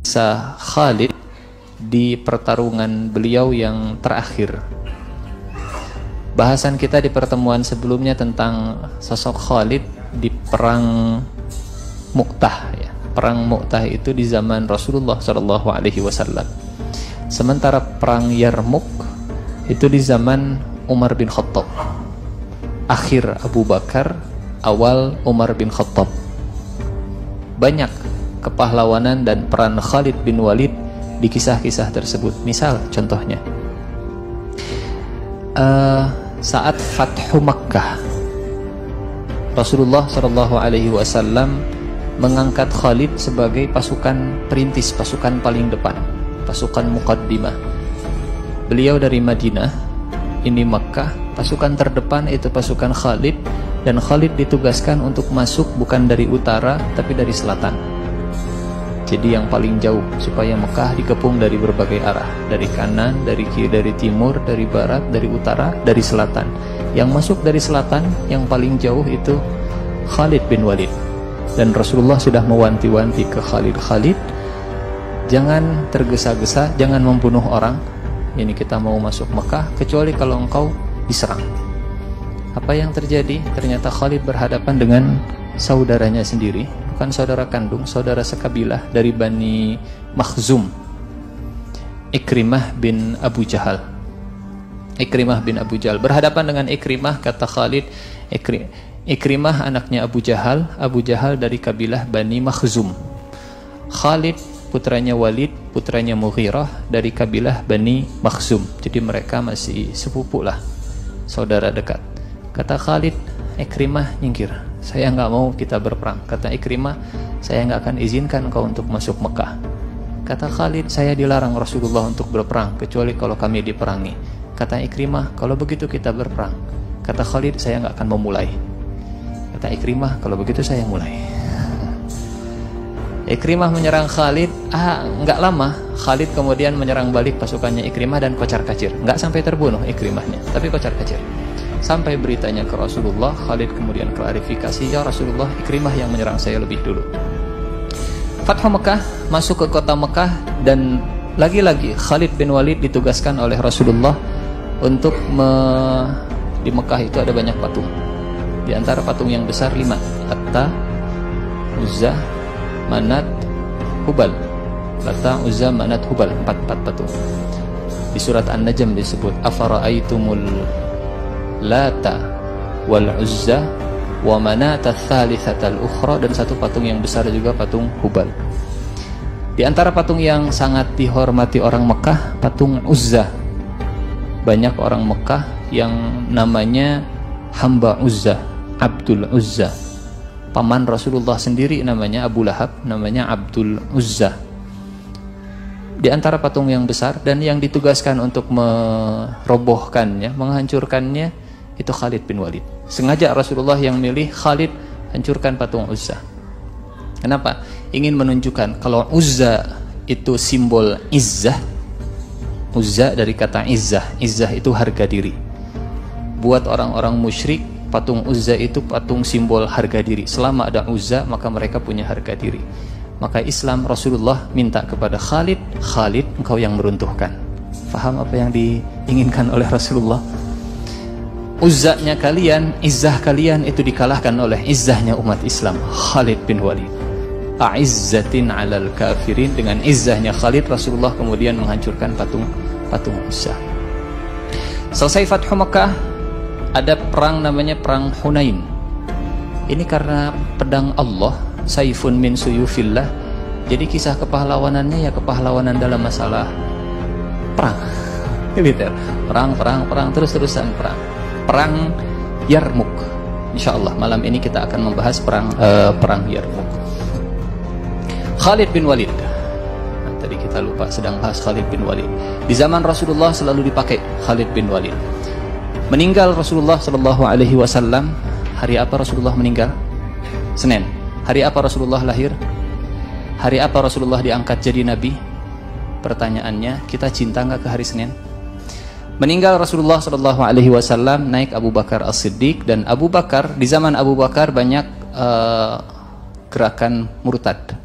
kisah Khalid di pertarungan beliau yang terakhir. Bahasan kita di pertemuan sebelumnya tentang sosok Khalid di perang Mu'tah ya. Perang Mu'tah itu di zaman Rasulullah SAW. Sementara perang Yarmuk itu di zaman Umar bin Khattab. Akhir Abu Bakar, awal Umar bin Khattab. Banyak kepahlawanan dan peran Khalid bin Walid di kisah-kisah tersebut. Misal contohnya saat Fathu Makkah, Rasulullah SAW mengangkat Khalid sebagai pasukan perintis, pasukan paling depan, pasukan muqaddimah. Beliau dari Madinah, ini Makkah, pasukan terdepan itu pasukan Khalid, dan Khalid ditugaskan untuk masuk bukan dari utara tapi dari selatan. Jadi yang paling jauh, supaya Mekah dikepung dari berbagai arah, dari kanan, dari kiri, dari timur, dari barat, dari utara, dari selatan. Yang masuk dari selatan yang paling jauh itu Khalid bin Walid. Dan Rasulullah sudah mewanti-wanti ke Khalid, jangan tergesa-gesa, jangan membunuh orang. Ini kita mau masuk Mekah kecuali kalau engkau diserang. Apa yang terjadi? Ternyata Khalid berhadapan dengan saudaranya sendiri, bukan saudara kandung, saudara sekabilah dari Bani Makhzum, Ikrimah bin Abu Jahal. Ikrimah bin Abu Jahal berhadapan dengan Ikrimah, kata Khalid, Ikrimah anaknya Abu Jahal dari kabilah Bani Makhzum. Khalid putranya Walid, putranya Mughirah dari kabilah Bani Makhzum. Jadi mereka masih sepupu lah, saudara dekat. Kata Khalid, Ikrimah nyingkir, saya nggak mau kita berperang. Kata Ikrimah, saya nggak akan izinkan kau untuk masuk Mekah. Kata Khalid, saya dilarang Rasulullah untuk berperang kecuali kalau kami diperangi. Kata Ikrimah, kalau begitu kita berperang. Kata Khalid, saya nggak akan memulai. Kata Ikrimah, kalau begitu saya mulai. Ikrimah menyerang Khalid, nggak lama Khalid kemudian menyerang balik pasukannya Ikrimah dan kocar-kacir. Nggak sampai terbunuh Ikrimahnya, tapi kocar-kacir. Sampai beritanya ke Rasulullah, Khalid kemudian klarifikasi, ya Rasulullah, Ikrimah yang menyerang saya lebih dulu. Fathu Mekah, masuk ke kota Mekah, dan lagi-lagi Khalid bin Walid ditugaskan oleh Rasulullah untuk di Mekah itu ada banyak patung. Di antara patung yang besar 5, Latta, Uzza, Manat, Hubal. Latta, Uzza, Manat, Hubal, 4 patung. Di surat An-Najm disebut afara'aitumul Lata wal Uzza wa Manata tsalitsatal ukhra, dan satu patung yang besar juga patung Hubal. Di antara patung yang sangat dihormati orang Mekah, patung Uzza. Banyak orang Mekah yang namanya hamba Uzza, Abdul Uzza. Paman Rasulullah sendiri namanya Abu Lahab, namanya Abdul Uzza. Di antara patung yang besar dan yang ditugaskan untuk merobohkannya, menghancurkannya, itu Khalid bin Walid. Sengaja Rasulullah yang milih Khalid hancurkan patung Uzza. Kenapa? Ingin menunjukkan kalau Uzza itu simbol izzah. Uzza dari kata izzah. Izzah itu harga diri. Buat orang-orang musyrik, patung Uzza itu patung simbol harga diri. Selama ada Uzza, maka mereka punya harga diri. Maka Islam, Rasulullah minta kepada Khalid, Khalid, engkau yang meruntuhkan. Faham apa yang diinginkan oleh Rasulullah? Uzzanya kalian, izzah kalian itu dikalahkan oleh izzahnya umat Islam, Khalid bin Walid. A'izzatin 'alal kafirin, dengan izzahnya Khalid, Rasulullah kemudian menghancurkan patung Uzza. Selesai Fathu Makkah, ada perang namanya perang Hunain. Ini karena pedang Allah, saifun min suyufillah. Jadi kisah kepahlawanannya ya kepahlawanan dalam masalah perang. Militer, perang terus-terusan perang. Perang Yarmuk. Insyaallah malam ini kita akan membahas perang Yarmuk. Khalid bin Walid. Nah, tadi kita lupa sedang bahas Khalid bin Walid. Di zaman Rasulullah selalu dipakai Khalid bin Walid. Meninggal Rasulullah sallallahu alaihi wasallam, hari apa Rasulullah meninggal? Senin. Hari apa Rasulullah lahir? Hari apa Rasulullah diangkat jadi nabi? Pertanyaannya, kita cinta nggak ke hari Senin? Meninggal Rasulullah sallallahu alaihi wasallam, naik Abu Bakar As-Siddiq, dan Abu Bakar, di zaman Abu Bakar banyak gerakan murtad.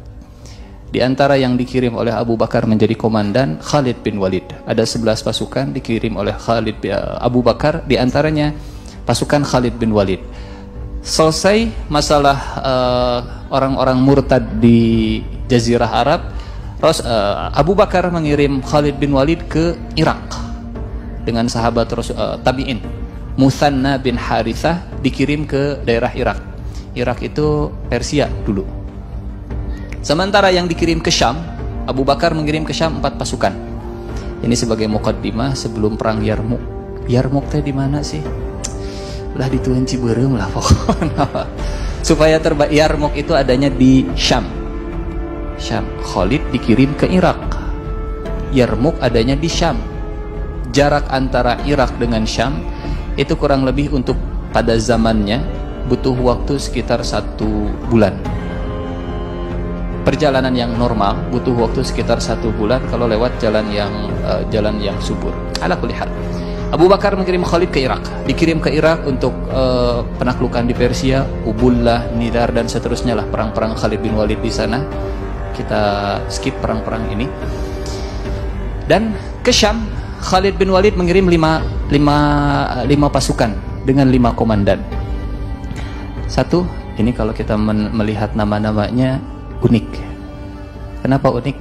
Di antara yang dikirim oleh Abu Bakar menjadi komandan, Khalid bin Walid. Ada 11 pasukan dikirim oleh Abu Bakar, di antaranya pasukan Khalid bin Walid. Selesai masalah orang-orang murtad di Jazirah Arab, Abu Bakar mengirim Khalid bin Walid ke Irak dengan sahabat tabi'in. Muthanna bin Harithah dikirim ke daerah Irak. Irak itu Persia dulu. Sementara yang dikirim ke Syam, Abu Bakar mengirim ke Syam 4 pasukan. Ini sebagai muqaddimah sebelum perang Yarmuk. Yarmuk teh di mana sih? Lah di Tuhan Ciberem lah pokoknya. Supaya Yarmuk itu adanya di Syam. Syam. Khalid dikirim ke Irak. Yarmuk adanya di Syam. Jarak antara Irak dengan Syam itu kurang lebih untuk pada zamannya butuh waktu sekitar 1 bulan. Perjalanan yang normal butuh waktu sekitar 1 bulan kalau lewat jalan yang subur. Ala kulli hal, Abu Bakar mengirim Khalid ke Irak. Dikirim ke Irak untuk penaklukan di Persia, Ubullah, Nidar dan seterusnya lah, perang-perang Khalid bin Walid di sana. Kita skip perang-perang ini. Dan ke Syam, Khalid bin Walid mengirim 5 pasukan dengan 5 komandan. Satu, ini kalau kita melihat nama-namanya unik. Kenapa unik?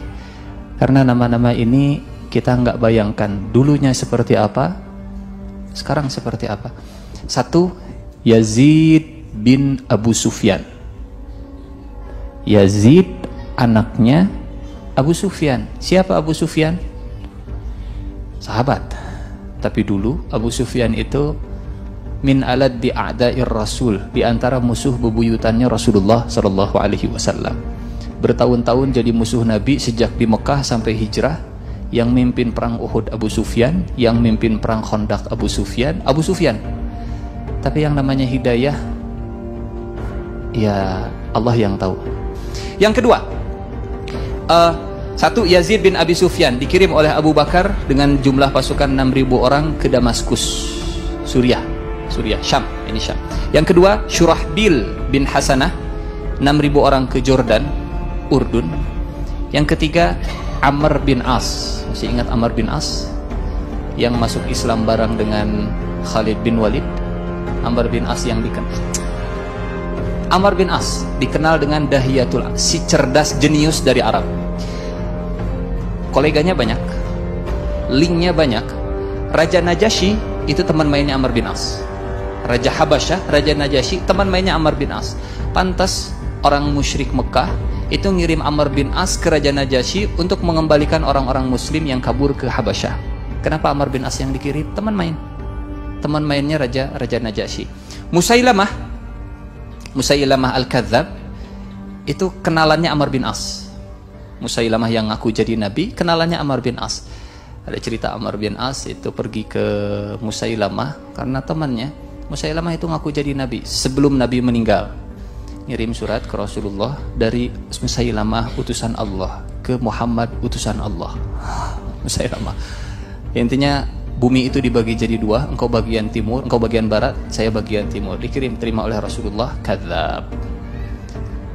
Karena nama-nama ini kita nggak bayangkan dulunya seperti apa, sekarang seperti apa. Satu, Yazid bin Abu Sufyan. Yazid anaknya Abu Sufyan. Siapa Abu Sufyan? Sahabat. Tapi dulu Abu Sufyan itu min alad di a'dair Rasul, di antara musuh bebuyutannya Rasulullah sallallahu alaihi wasallam. Bertahun-tahun jadi musuh Nabi sejak di Mekah sampai hijrah. Yang mimpin perang Uhud Abu Sufyan, yang mimpin perang Khandaq Abu Sufyan. Tapi yang namanya hidayah, ya Allah yang tahu. Yang kedua, satu, Yazid bin Abi Sufyan dikirim oleh Abu Bakar dengan jumlah pasukan 6.000 orang ke Damaskus, Suriah, Syam. Ini Syam. Yang kedua, Syurahbil bin Hasanah 6.000 orang ke Jordan, Urdun. Yang ketiga, Amr bin As. Masih ingat Amr bin As yang masuk Islam bareng dengan Khalid bin Walid? Amr bin As dikenal dengan Dahiyatul, si cerdas jenius dari Arab. Koleganya banyak, linknya banyak. Raja Najasyi itu teman mainnya Amr bin As. Raja Habasyah, Raja Najasyi teman mainnya Amr bin As. Pantas orang musyrik Mekah itu ngirim Amr bin As ke Raja Najasyi untuk mengembalikan orang-orang muslim yang kabur ke Habasyah. Kenapa Amr bin As yang dikirim? Teman mainnya Raja Najasyi. Musailamah Al-Kadzab itu kenalannya Amr bin As. Musailamah yang ngaku jadi nabi, kenalannya Amr bin As. Ada cerita Amr bin As itu pergi ke Musailamah karena temannya Musailamah itu ngaku jadi nabi sebelum Nabi meninggal. Ngirim surat ke Rasulullah dari Musailamah utusan Allah ke Muhammad utusan Allah. Musailamah. Intinya bumi itu dibagi jadi 2, engkau bagian timur, engkau bagian barat, saya bagian timur. Dikirim terima oleh Rasulullah, Kadzab.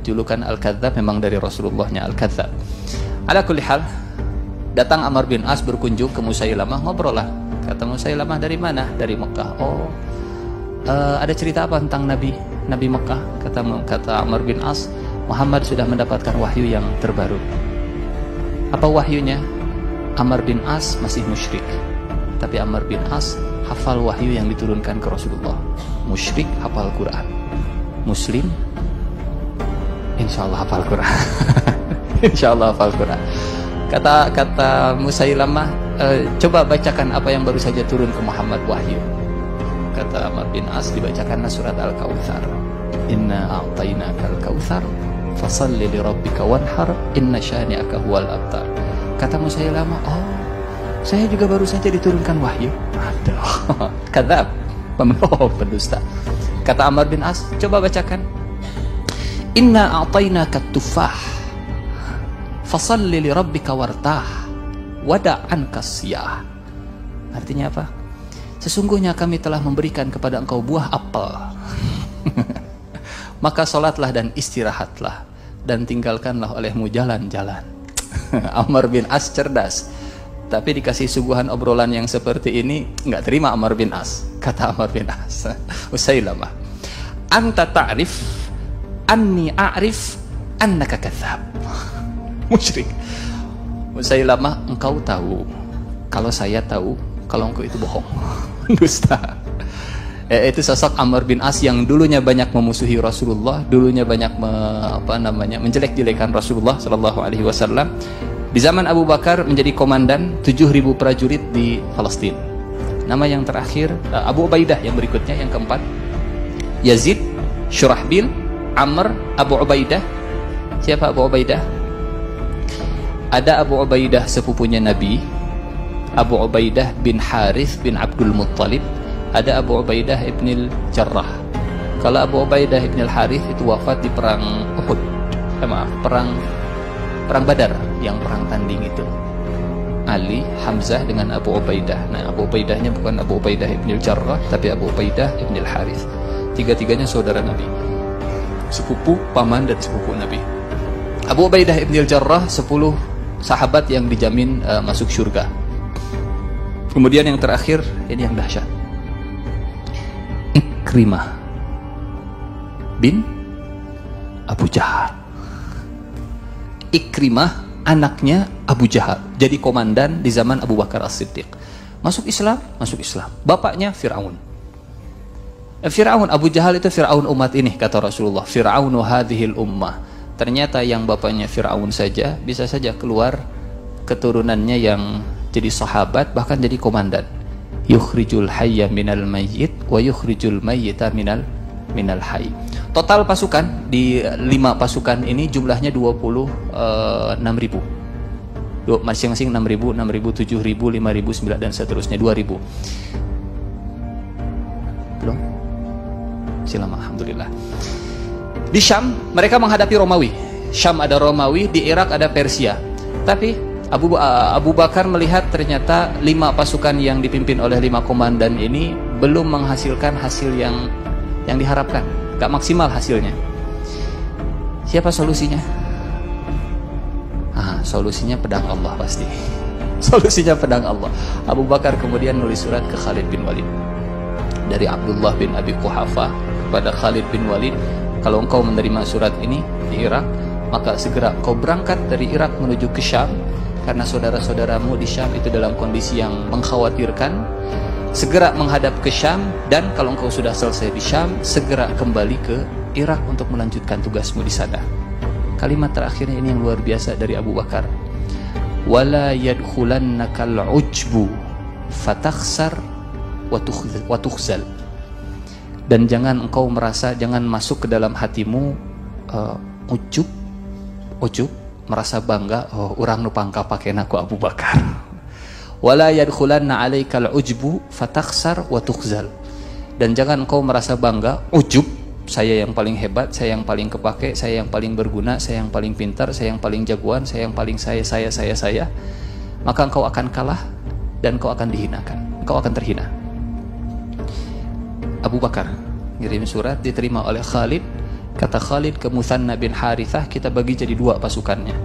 Julukan Al-Kadzab memang dari Rasulullahnya Al-Kadzab. Ala kulli hal, datang Amr bin As berkunjung ke Musailamah, ngobrol lah. Kata Musailamah, dari mana? Dari Mekah. Oh, ada cerita apa tentang Nabi Mekah? Kata Amr bin As, Muhammad sudah mendapatkan wahyu yang terbaru. Apa wahyunya? Amr bin As masih musyrik, tapi Amr bin As hafal wahyu yang diturunkan ke Rasulullah. Musyrik hafal Quran, Muslim insyaallah hafal Quran. Insyaallah hafal Quran. Kata Musailamah, coba bacakan apa yang baru saja turun ke Muhammad wahyu. Kata Amr bin As, dibacakanlah surat Al-Kautsar. Inna a'tainakal kautsar fasalli li rabbika wanhar inna syani'aka huwal abtar. Kata Musailamah, oh, saya juga baru saja diturunkan wahyu. Aduh, kadzab, pendusta. Kata Amr bin As, coba bacakan. Inna a'tainakat tufah fasalli li rabbika wartah wada'an kasiyah. Artinya apa? Sesungguhnya kami telah memberikan kepada engkau buah apel. Maka sholatlah dan istirahatlah. dan tinggalkanlah olehmu jalan-jalan. Amr bin As cerdas, tapi dikasih suguhan obrolan yang seperti ini nggak terima Amr bin As. Kata Amr bin As, Usailamah, anta ta'rif anni a'rif annaka kadzdzab. Musyrik. Usailamah, engkau tahu kalau saya tahu kalau engkau itu bohong, dusta. Itu sosok Amr bin As yang dulunya banyak memusuhi Rasulullah, dulunya banyak menjelek-jelekan Rasulullah Shallallahu Alaihi Wasallam. Di zaman Abu Bakar menjadi komandan 7.000 prajurit di Palestina. Nama yang terakhir Abu Ubaidah, yang berikutnya yang keempat Yazid, Syurahbil, Amr, Abu Ubaidah. Siapa Abu Ubaidah? Ada Abu Ubaidah sepupunya Nabi, Abu Ubaidah bin Harith bin Abdul Muttalib. Ada Abu Ubaidah ibn al-Jarrah. Kalau Abu Ubaidah ibn al-Harith itu wafat di perang Uhud. Perang Badar, yang perang tanding itu. Ali, Hamzah dengan Abu Ubaidah. Nah, Abu Ubaidahnya bukan Abu Ubaidah ibn al-Jarrah, tapi Abu Ubaidah ibn al-Harith. Tiga-tiganya saudara Nabi, sepupu, paman, dan sepupu Nabi. Abu Ubaidah ibn al-Jarrah 10 sahabat yang dijamin masuk surga. Kemudian yang terakhir, ini yang dahsyat, Ikrimah bin Abu Jahal. Ikrimah anaknya Abu Jahal jadi komandan di zaman Abu Bakar As-Siddiq. Masuk Islam. Bapaknya Fir'aun. Abu Jahal itu Fir'aun umat ini, kata Rasulullah. Fir'aunu hadhil ummah. Ternyata yang bapaknya Fir'aun saja bisa saja keluar keturunannya yang jadi sahabat, bahkan jadi komandan. Yukhrijul hayya minal mayyit wa yukhrijul mayyita minal hayy. Total pasukan di 5 pasukan ini jumlahnya 26.000. Masing-masing 6.000, 7.000, 5.000, 9 dan seterusnya 2.000. Belum? Silam, alhamdulillah. Di Syam mereka menghadapi Romawi. Syam ada Romawi, di Irak ada Persia. Tapi Abu Bakar melihat ternyata 5 pasukan yang dipimpin oleh 5 komandan ini belum menghasilkan hasil yang diharapkan, gak maksimal hasilnya. Siapa solusinya? Solusinya pedang Allah pasti. Solusinya pedang Allah. Abu Bakar kemudian nulis surat ke Khalid bin Walid dari Abdullah bin Abi Quhafah kepada Khalid bin Walid, kalau engkau menerima surat ini di Irak, maka segera kau berangkat dari Irak menuju ke Syam, karena saudara-saudaramu di Syam itu dalam kondisi yang mengkhawatirkan. Segera menghadap ke Syam, dan kalau engkau sudah selesai di Syam, segera kembali ke Irak untuk melanjutkan tugasmu di sana. Kalimat terakhirnya ini yang luar biasa dari Abu Bakar. Wala yadkhulannakal ujbu fatakhsar wa tukhzal. Dan jangan engkau merasa, jangan masuk ke dalam hatimu ujub, merasa bangga, orang nu pangka pakena ku Abu Bakar. Wala yadkhulanna 'alaikal ujbu fatakhsar wa tukhzal. Dan jangan engkau merasa bangga, ujub, saya yang paling hebat, saya yang paling kepake, saya yang paling berguna, saya yang paling pintar, saya yang paling jagoan, saya yang paling saya. Maka engkau akan kalah dan engkau akan dihinakan. Engkau akan terhina. Abu Bakar ngirim surat, diterima oleh Khalid. Kata Khalid ke Muthanna bin Harithah, kita bagi jadi 2 pasukannya.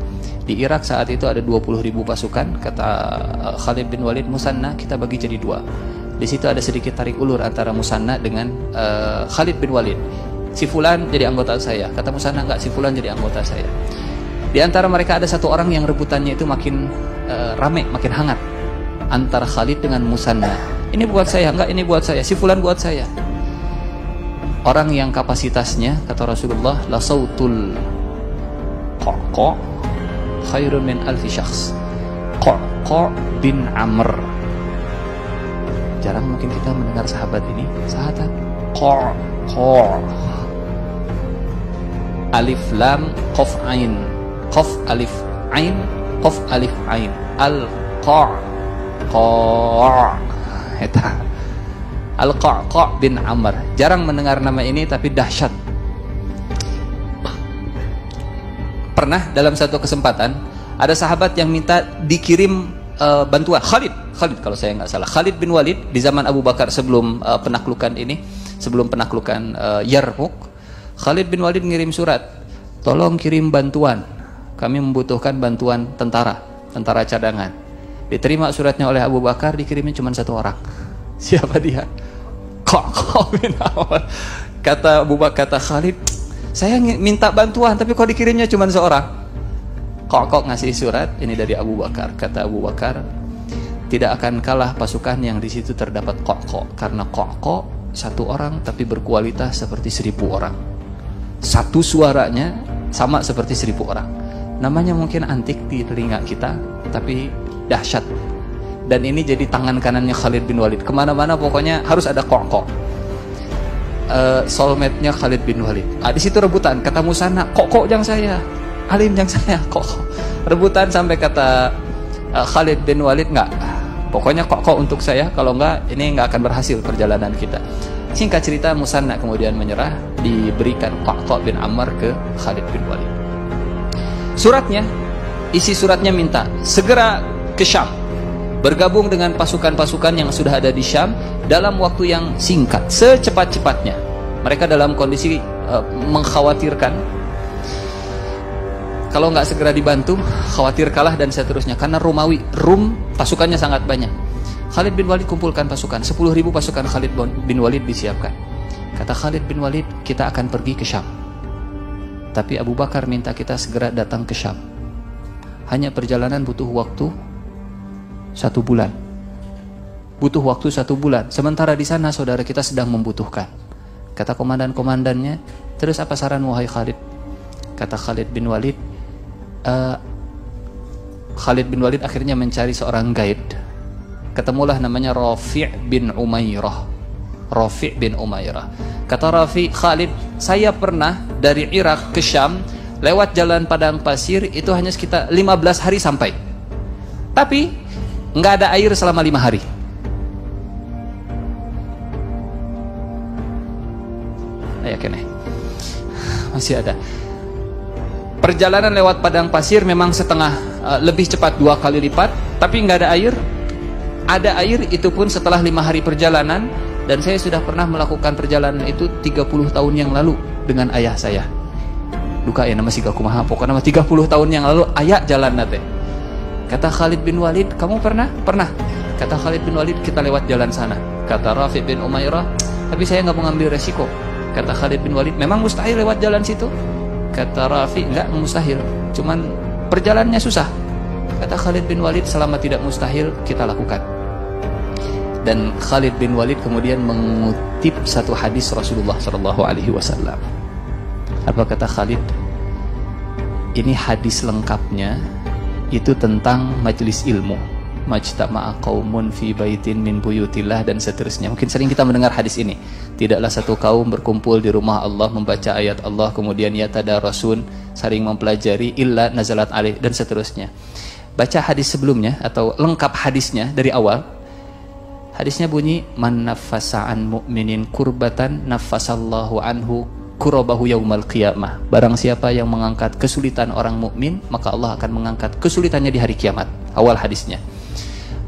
Di Irak saat itu ada 20.000 pasukan. Kata Khalid bin Walid, Muthanna kita bagi jadi 2. Di situ ada sedikit tarik ulur antara Muthanna dengan Khalid bin Walid. Si fulan jadi anggota saya. Kata Muthanna, enggak, si fulan jadi anggota saya. Di antara mereka ada satu orang yang rebutannya itu makin rame, makin hangat, antara Khalid dengan Muthanna. Ini buat saya, enggak, ini buat saya. Si fulan buat saya. Orang yang kapasitasnya, kata Rasulullah, la sautul Qaqa khairun min alfi syakhs. Qaqa bin Amr. Jarang mungkin kita mendengar sahabat ini. Sahabat Qaqa. Alif lam qaf ain. Qaf alif ain, qaf alif ain. Al-Qaqa. Eta Al-Qaqa bin Amr. Jarang mendengar nama ini, tapi dahsyat. Pernah dalam satu kesempatan ada sahabat yang minta dikirim bantuan. Khalid kalau saya nggak salah, Khalid bin Walid di zaman Abu Bakar sebelum penaklukan ini, sebelum penaklukan Yarmuk. Khalid bin Walid ngirim surat, tolong kirim bantuan, kami membutuhkan bantuan tentara cadangan. Diterima suratnya oleh Abu Bakar, dikirimnya cuma satu orang. Siapa dia? Qa'qa' bin Amr. Kata Abu Bakar, kata Khalid, saya minta bantuan tapi kok dikirimnya cuma seorang. Qa'qa' ngasih surat, ini dari Abu Bakar. Kata Abu Bakar, tidak akan kalah pasukan yang di situ terdapat Qa'qa', karena Qa'qa' satu orang tapi berkualitas seperti 1000 orang. Satu suaranya sama seperti 1000 orang. Namanya mungkin antik di telinga kita, tapi dahsyat. Dan ini jadi tangan kanannya Khalid bin Walid. Kemana-mana pokoknya harus ada Qa'qa'. Soulmate-nya Khalid bin Walid. Di situ rebutan. Kata Musanna, Qa'qa' jang saya, Alim jang saya, Qa'qa'. Rebutan sampai kata Khalid bin Walid, enggak, pokoknya Qa'qa' untuk saya, kalau enggak ini enggak akan berhasil perjalanan kita. Singkat cerita, Musanna kemudian menyerah, diberikan Qa'qa' bin Ammar ke Khalid bin Walid. Suratnya, isi suratnya minta segera ke Syam, bergabung dengan pasukan-pasukan yang sudah ada di Syam dalam waktu yang singkat, secepat-cepatnya. Mereka dalam kondisi mengkhawatirkan, kalau nggak segera dibantu, khawatir kalah dan seterusnya. Karena Rum pasukannya sangat banyak. Khalid bin Walid kumpulkan pasukan, 10.000 pasukan Khalid bin Walid disiapkan. Kata Khalid bin Walid, kita akan pergi ke Syam. Tapi Abu Bakar minta kita segera datang ke Syam. Hanya perjalanan butuh waktu 1 bulan. Butuh waktu 1 bulan. Sementara di sana saudara kita sedang membutuhkan. Kata komandan-komandannya, terus apa saran wahai Khalid? Kata Khalid bin Walid, Khalid bin Walid akhirnya mencari seorang guide. Ketemulah namanya Rafi' bin Umairah. Rafi' bin Umairah. Kata Rafi', Khalid, saya pernah dari Irak ke Syam lewat jalan padang pasir, itu hanya sekitar 15 hari sampai. Tapi nggak ada air selama 5 hari. Ayo kene. Masih ada. Perjalanan lewat padang pasir memang lebih cepat 2 kali lipat, tapi nggak ada air. Ada air itu pun setelah 5 hari perjalanan, dan saya sudah pernah melakukan perjalanan itu 30 tahun yang lalu dengan ayah saya. Duka ya nama siga kumaha, pokoknya nama 30 tahun yang lalu ayah jalan nate. Kata Khalid bin Walid, kamu pernah? Pernah. Kata Khalid bin Walid, kita lewat jalan sana. Kata Rafi' bin Umairah, tapi saya nggak mau ngambil resiko. Kata Khalid bin Walid, memang mustahil lewat jalan situ? Kata Rafi', nggak mustahil, cuman perjalanannya susah. Kata Khalid bin Walid, selama tidak mustahil kita lakukan. Dan Khalid bin Walid kemudian mengutip satu hadis Rasulullah SAW. Apa kata Khalid? Ini hadis lengkapnya itu tentang majelis ilmu. Majtama'a qaumun fi baitin min buyutillah, dan seterusnya. Mungkin sering kita mendengar hadis ini. Tidaklah satu kaum berkumpul di rumah Allah membaca ayat Allah, kemudian yatadarasun, saling mempelajari, illa nazalat alaih, dan seterusnya. Baca hadis sebelumnya atau lengkap hadisnya dari awal. Hadisnya bunyi, man naffasa an mu'minin kurbatan naffasallahu anhu kurabahu yaumal qiyamah. Barang siapa yang mengangkat kesulitan orang mukmin, maka Allah akan mengangkat kesulitannya di hari kiamat. Awal hadisnya.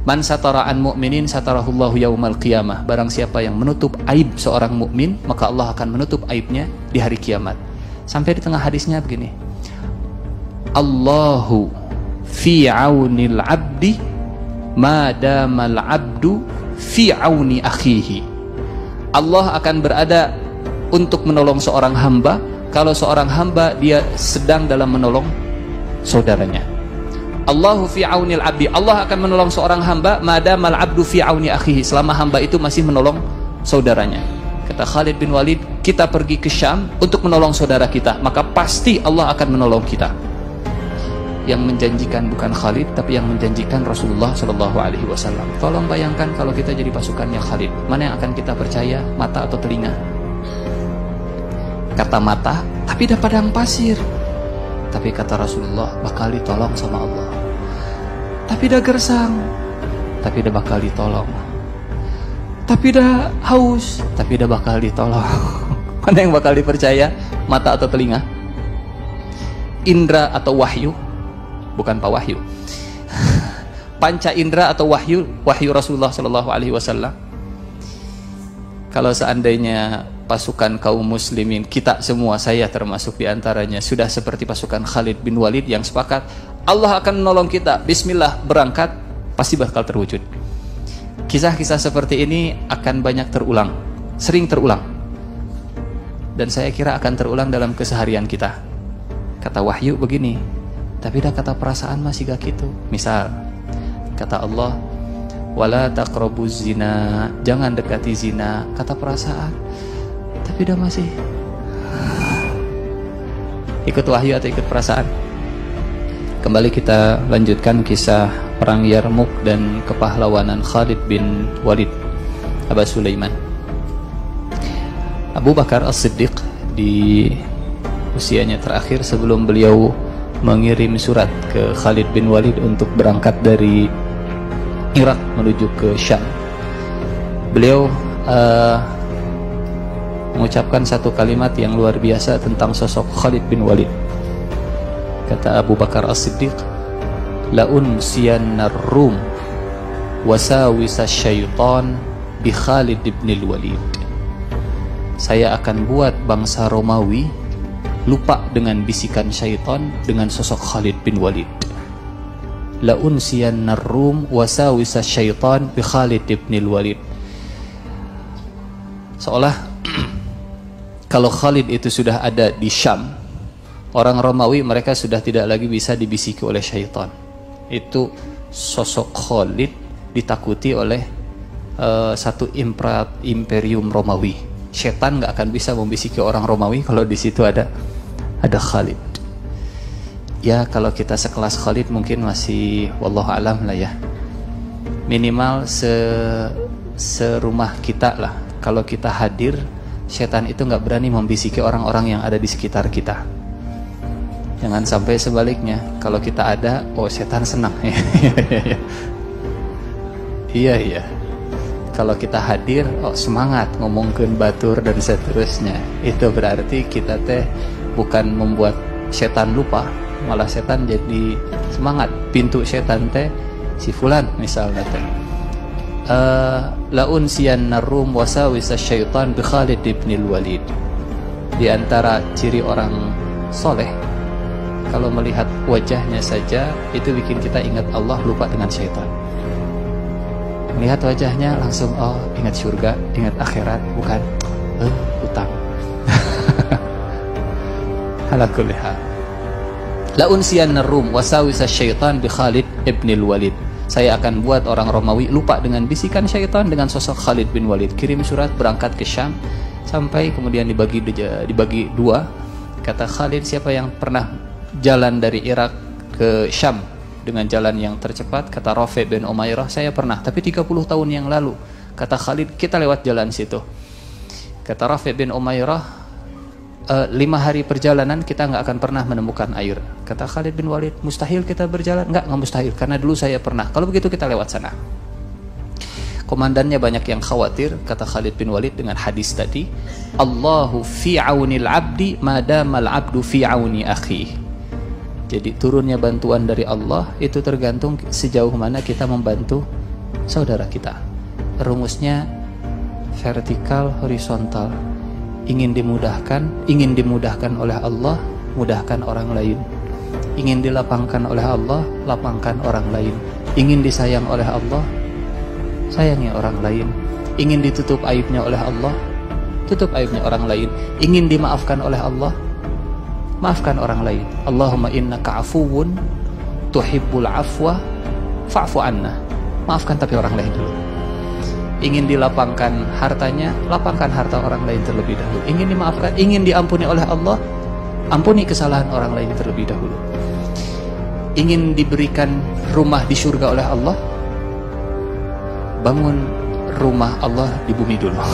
Man satara an mu'minin satarahullahu yaumal qiyamah. Barang siapa yang menutup aib seorang mukmin, maka Allah akan menutup aibnya di hari kiamat. Sampai di tengah hadisnya begini. Allahu fi aunil abdi ma damal abdu fi auni akhihi. Allah akan berada untuk menolong seorang hamba kalau seorang hamba dia sedang dalam menolong saudaranya. Allahu fi aunil abdi, Allah akan menolong seorang hamba madamal abdu fi auni akhihi, selama hamba itu masih menolong saudaranya. Kata Khalid bin Walid, kita pergi ke Syam untuk menolong saudara kita, maka pasti Allah akan menolong kita. Yang menjanjikan bukan Khalid, tapi yang menjanjikan Rasulullah SAW. Tolong bayangkan kalau kita jadi pasukannya Khalid, mana yang akan kita percaya, mata atau telinga? Kata mata, tapi dah padang pasir. Tapi kata Rasulullah, bakal ditolong sama Allah. Tapi dah gersang, tapi dah bakal ditolong. Tapi dah haus, tapi dah bakal ditolong. Mana yang bakal dipercaya, mata atau telinga? Indra atau wahyu? Bukan Pak Wahyu. Panca indera atau wahyu Rasulullah SAW. Kalau seandainya pasukan kaum muslimin, kita semua, saya termasuk diantaranya, sudah seperti pasukan Khalid bin Walid yang sepakat Allah akan menolong kita, bismillah, berangkat, pasti bakal terwujud. Kisah-kisah seperti ini akan banyak terulang, sering terulang, dan saya kira akan terulang dalam keseharian kita. Kata wahyu begini, tapi dah kata perasaan masih gak gitu. Misal kata Allah, wala taqrabuz zina, jangan dekati zina. Kata perasaan, tapi dah masih ikut wahyu atau ikut perasaan. Kembali kita lanjutkan kisah perang Yarmuk dan kepahlawanan Khalid bin Walid, Aba Sulaiman. Abu Bakar As-Siddiq di usianya terakhir sebelum beliau mengirim surat ke Khalid bin Walid untuk berangkat dari Irak menuju ke Syam, beliau mengucapkan satu kalimat yang luar biasa tentang sosok Khalid bin Walid. Kata Abu Bakar As-Siddiq, la unsiyanna ar-rum wasawisa syaitan bi Khalid bin Walid. Saya akan buat bangsa Romawi lupa dengan bisikan syaitan dengan sosok Khalid bin Walid. La unsiyanna ar-rum wasawisa syaitan bi Khalid bin Walid. Seolah kalau Khalid itu sudah ada di Syam, orang Romawi mereka sudah tidak lagi bisa dibisiki oleh syaitan. Itu sosok Khalid ditakuti oleh satu imperium Romawi. Setan nggak akan bisa membisiki orang Romawi kalau di situ ada Khalid. Ya kalau kita sekelas Khalid mungkin masih wallahu alam lah ya. Minimal serumah kita lah. Kalau kita hadir, setan itu nggak berani membisiki orang-orang yang ada di sekitar kita. Jangan sampai sebaliknya, kalau kita ada, oh setan senang. Iya. Kalau kita hadir, oh semangat ngomongkeun batur dan seterusnya. Itu berarti kita teh bukan membuat setan lupa, malah setan jadi semangat. Pintu setan teh si fulan misalnya teh. La unsiyanna ar-rum wasawisa syaitan bi Khalid bin Walid. Di antara ciri orang soleh, kalau melihat wajahnya saja itu bikin kita ingat Allah, lupa dengan syaitan. Melihat wajahnya langsung oh ingat surga, ingat akhirat, bukan utang. Ala kulli hal. La unsiyanna ar-rum wasawisa syaitan bi Khalid bin Walid. Saya akan buat orang Romawi lupa dengan bisikan syaitan dengan sosok Khalid bin Walid. Kirim surat berangkat ke Syam, sampai kemudian dibagi dua. Kata Khalid, siapa yang pernah jalan dari Irak ke Syam dengan jalan yang tercepat? Kata Rafi bin Umairah, saya pernah, tapi 30 tahun yang lalu. Kata Khalid, kita lewat jalan situ. Kata Rafi bin Umairah, 5 hari perjalanan kita nggak akan pernah menemukan air. Kata Khalid bin Walid, mustahil kita berjalan. Nggak mustahil, karena dulu saya pernah. Kalau begitu kita lewat sana. Komandannya banyak yang khawatir. Kata Khalid bin Walid dengan hadis tadi, Allahu fi aunil abdi madamal abdu fi auni akhi. Jadi turunnya bantuan dari Allah itu tergantung sejauh mana kita membantu saudara kita. Rumusnya vertikal horizontal. Ingin dimudahkan oleh Allah, mudahkan orang lain. Ingin dilapangkan oleh Allah, lapangkan orang lain. Ingin disayang oleh Allah, sayangi orang lain. Ingin ditutup aibnya oleh Allah, tutup aibnya orang lain. Ingin dimaafkan oleh Allah, maafkan orang lain. Allahumma innaka afuwun tuhibbul afwa fa'fu anna. Maafkan tapi orang lain dulu. Ingin dilapangkan hartanya, lapangkan harta orang lain terlebih dahulu. Ingin dimaafkan, ingin diampuni oleh Allah, ampuni kesalahan orang lain terlebih dahulu. Ingin diberikan rumah di surga oleh Allah, bangun rumah Allah di bumi dulu.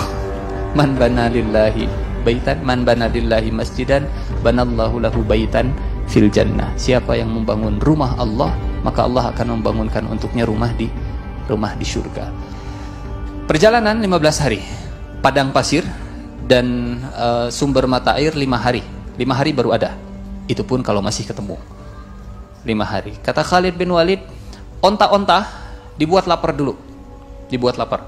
Man bana lillahi baitan, man bana lillahi masjidan, banallahu lahu baitan fil jannah. Siapa yang membangun rumah Allah, maka Allah akan membangunkan untuknya rumah di surga. Perjalanan 15 hari, padang pasir dan sumber mata air 5 hari. 5 hari baru ada. Itu pun kalau masih ketemu. 5 hari. Kata Khalid bin Walid, onta-onta dibuat lapar dulu. Dibuat lapar.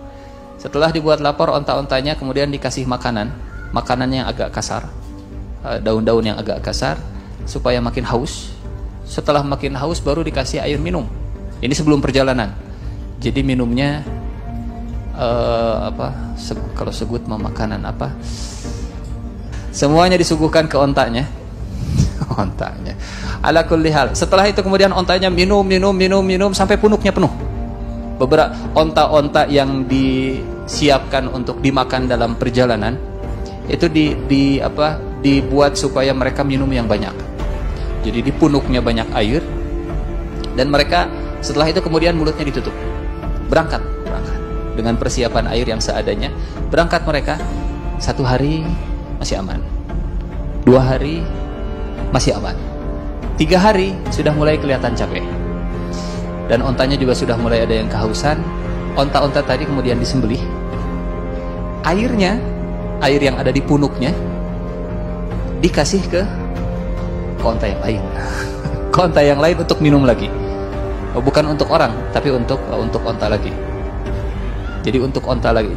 Setelah dibuat lapar, onta-ontanya kemudian dikasih makanan. makanannya yang agak kasar, daun-daun yang agak kasar, supaya makin haus. Setelah makin haus baru dikasih air minum. Ini sebelum perjalanan. Jadi minumnya kalau sebut makanan apa? Semuanya disuguhkan ke ontanya. Ontanya. Ala kulli hal. Setelah itu kemudian ontanya minum sampai punuknya penuh. Beberapa onta-onta yang disiapkan untuk dimakan dalam perjalanan itu dibuat supaya mereka minum yang banyak. Jadi di punuknya banyak air, dan mereka setelah itu kemudian mulutnya ditutup. Berangkat dengan persiapan air yang seadanya. Berangkat mereka, 1 hari masih aman, 2 hari masih aman, 3 hari sudah mulai kelihatan capek, dan ontanya juga sudah mulai ada yang kehausan. Onta-onta tadi kemudian disembelih. Air yang ada di punuknya dikasih ke onta yang lain. Ke onta yang lain untuk minum lagi. Bukan untuk orang, tapi untuk onta lagi. Jadi untuk onta lagi.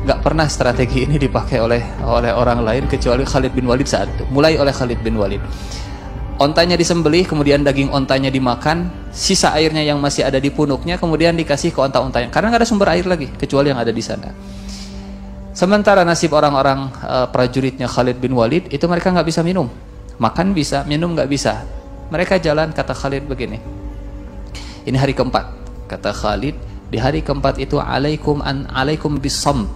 Gak pernah strategi ini dipakai oleh orang lain kecuali Khalid bin Walid saat itu. Mulai oleh Khalid bin Walid. Ontanya disembelih, kemudian daging ontanya dimakan, sisa airnya yang masih ada di punuknya kemudian dikasih ke onta-ontanya. Karena gak ada sumber air lagi kecuali yang ada di sana. Sementara nasib orang-orang prajuritnya Khalid bin Walid itu mereka nggak bisa minum, makan bisa, minum nggak bisa. Mereka jalan, kata Khalid begini. Ini hari keempat, kata Khalid, di hari keempat itu alaikum bisamt.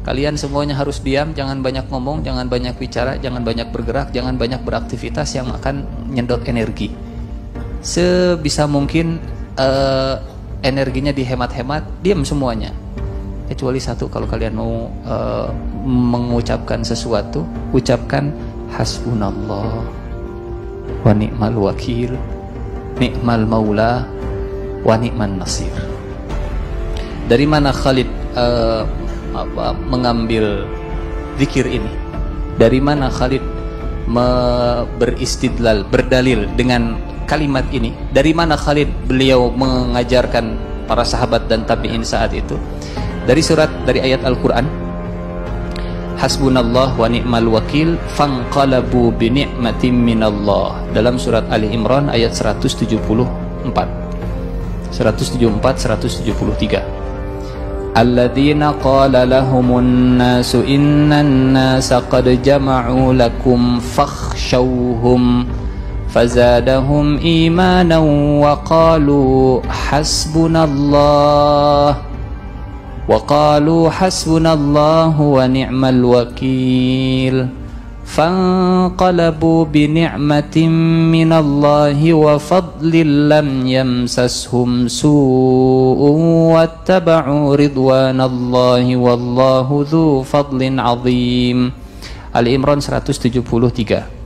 Kalian semuanya harus diam, jangan banyak ngomong, jangan banyak bicara, jangan banyak bergerak, jangan banyak beraktivitas yang akan nyedot energi. Sebisa mungkin energinya dihemat-hemat, diam semuanya. Kecuali satu, kalau kalian mau mengucapkan sesuatu, ucapkan hasbunallah wa ni'mal wakil, ni'mal maula wa ni'man nasir. Dari mana Khalid mengambil zikir ini? Dari mana Khalid beristidlal, berdalil dengan kalimat ini? Dari mana Khalid beliau mengajarkan para sahabat dan tabi'in saat itu? Dari ayat Al-Quran, hasbunallah wa ni'mal wakil fanqalabu bi ni'matin minallah, dalam surat Ali Imran ayat 174 173. Alladzina qala lahumun nasu innan nasa qad jama'u lakum fakhshawhum fazadahum imanan wa qalu hasbunallah wa ni'mal wakil fanqalabu bi ni'matin minallahi wa fadlin lam yamsashum su'un wattaba'u ridwanallahi wallahu dzu fadlin azim. Ali Imran 173.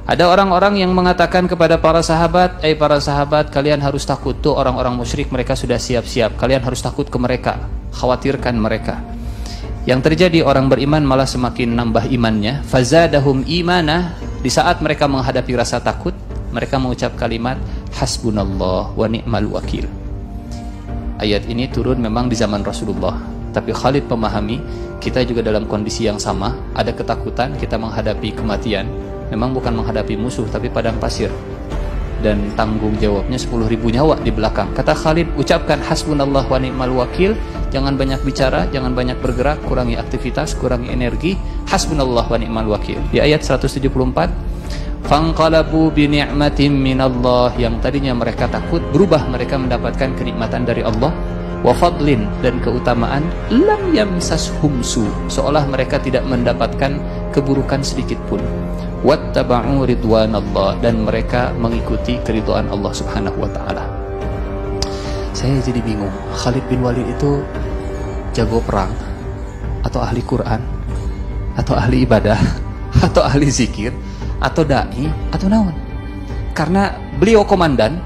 Ada orang-orang yang mengatakan kepada para sahabat, para sahabat, kalian harus takut, tuh orang-orang musyrik mereka sudah siap-siap, kalian harus takut ke mereka, khawatirkan mereka. Yang terjadi, orang beriman malah semakin nambah imannya. Fazadahum imana, di saat mereka menghadapi rasa takut, mereka mengucap kalimat hasbunallah wa ni'mal wakil. Ayat ini turun memang di zaman Rasulullah, tapi Khalid memahami kita juga dalam kondisi yang sama, ada ketakutan, kita menghadapi kematian. Memang bukan menghadapi musuh, tapi padang pasir, dan tanggung jawabnya 10.000 nyawa di belakang. Kata Khalid, ucapkan hasbunallah wa ni'mal wakil, jangan banyak bicara, jangan banyak bergerak, kurangi aktivitas, kurangi energi. Hasbunallah wa ni'mal wakil. Di ayat 174, fanqalabu bi ni'matin minallah, yang tadinya mereka takut berubah mereka mendapatkan kenikmatan dari Allah, wa fadlin, dan keutamaan, lam yamsashum su, seolah mereka tidak mendapatkan keburukan sedikit pun. Wattaba'u ridwanallah, dan mereka mengikuti keridhaan Allah Subhanahu wa taala. Saya jadi bingung, Khalid bin Walid itu jago perang atau ahli Quran atau ahli ibadah atau ahli zikir atau dai atau naon? Karena beliau komandan,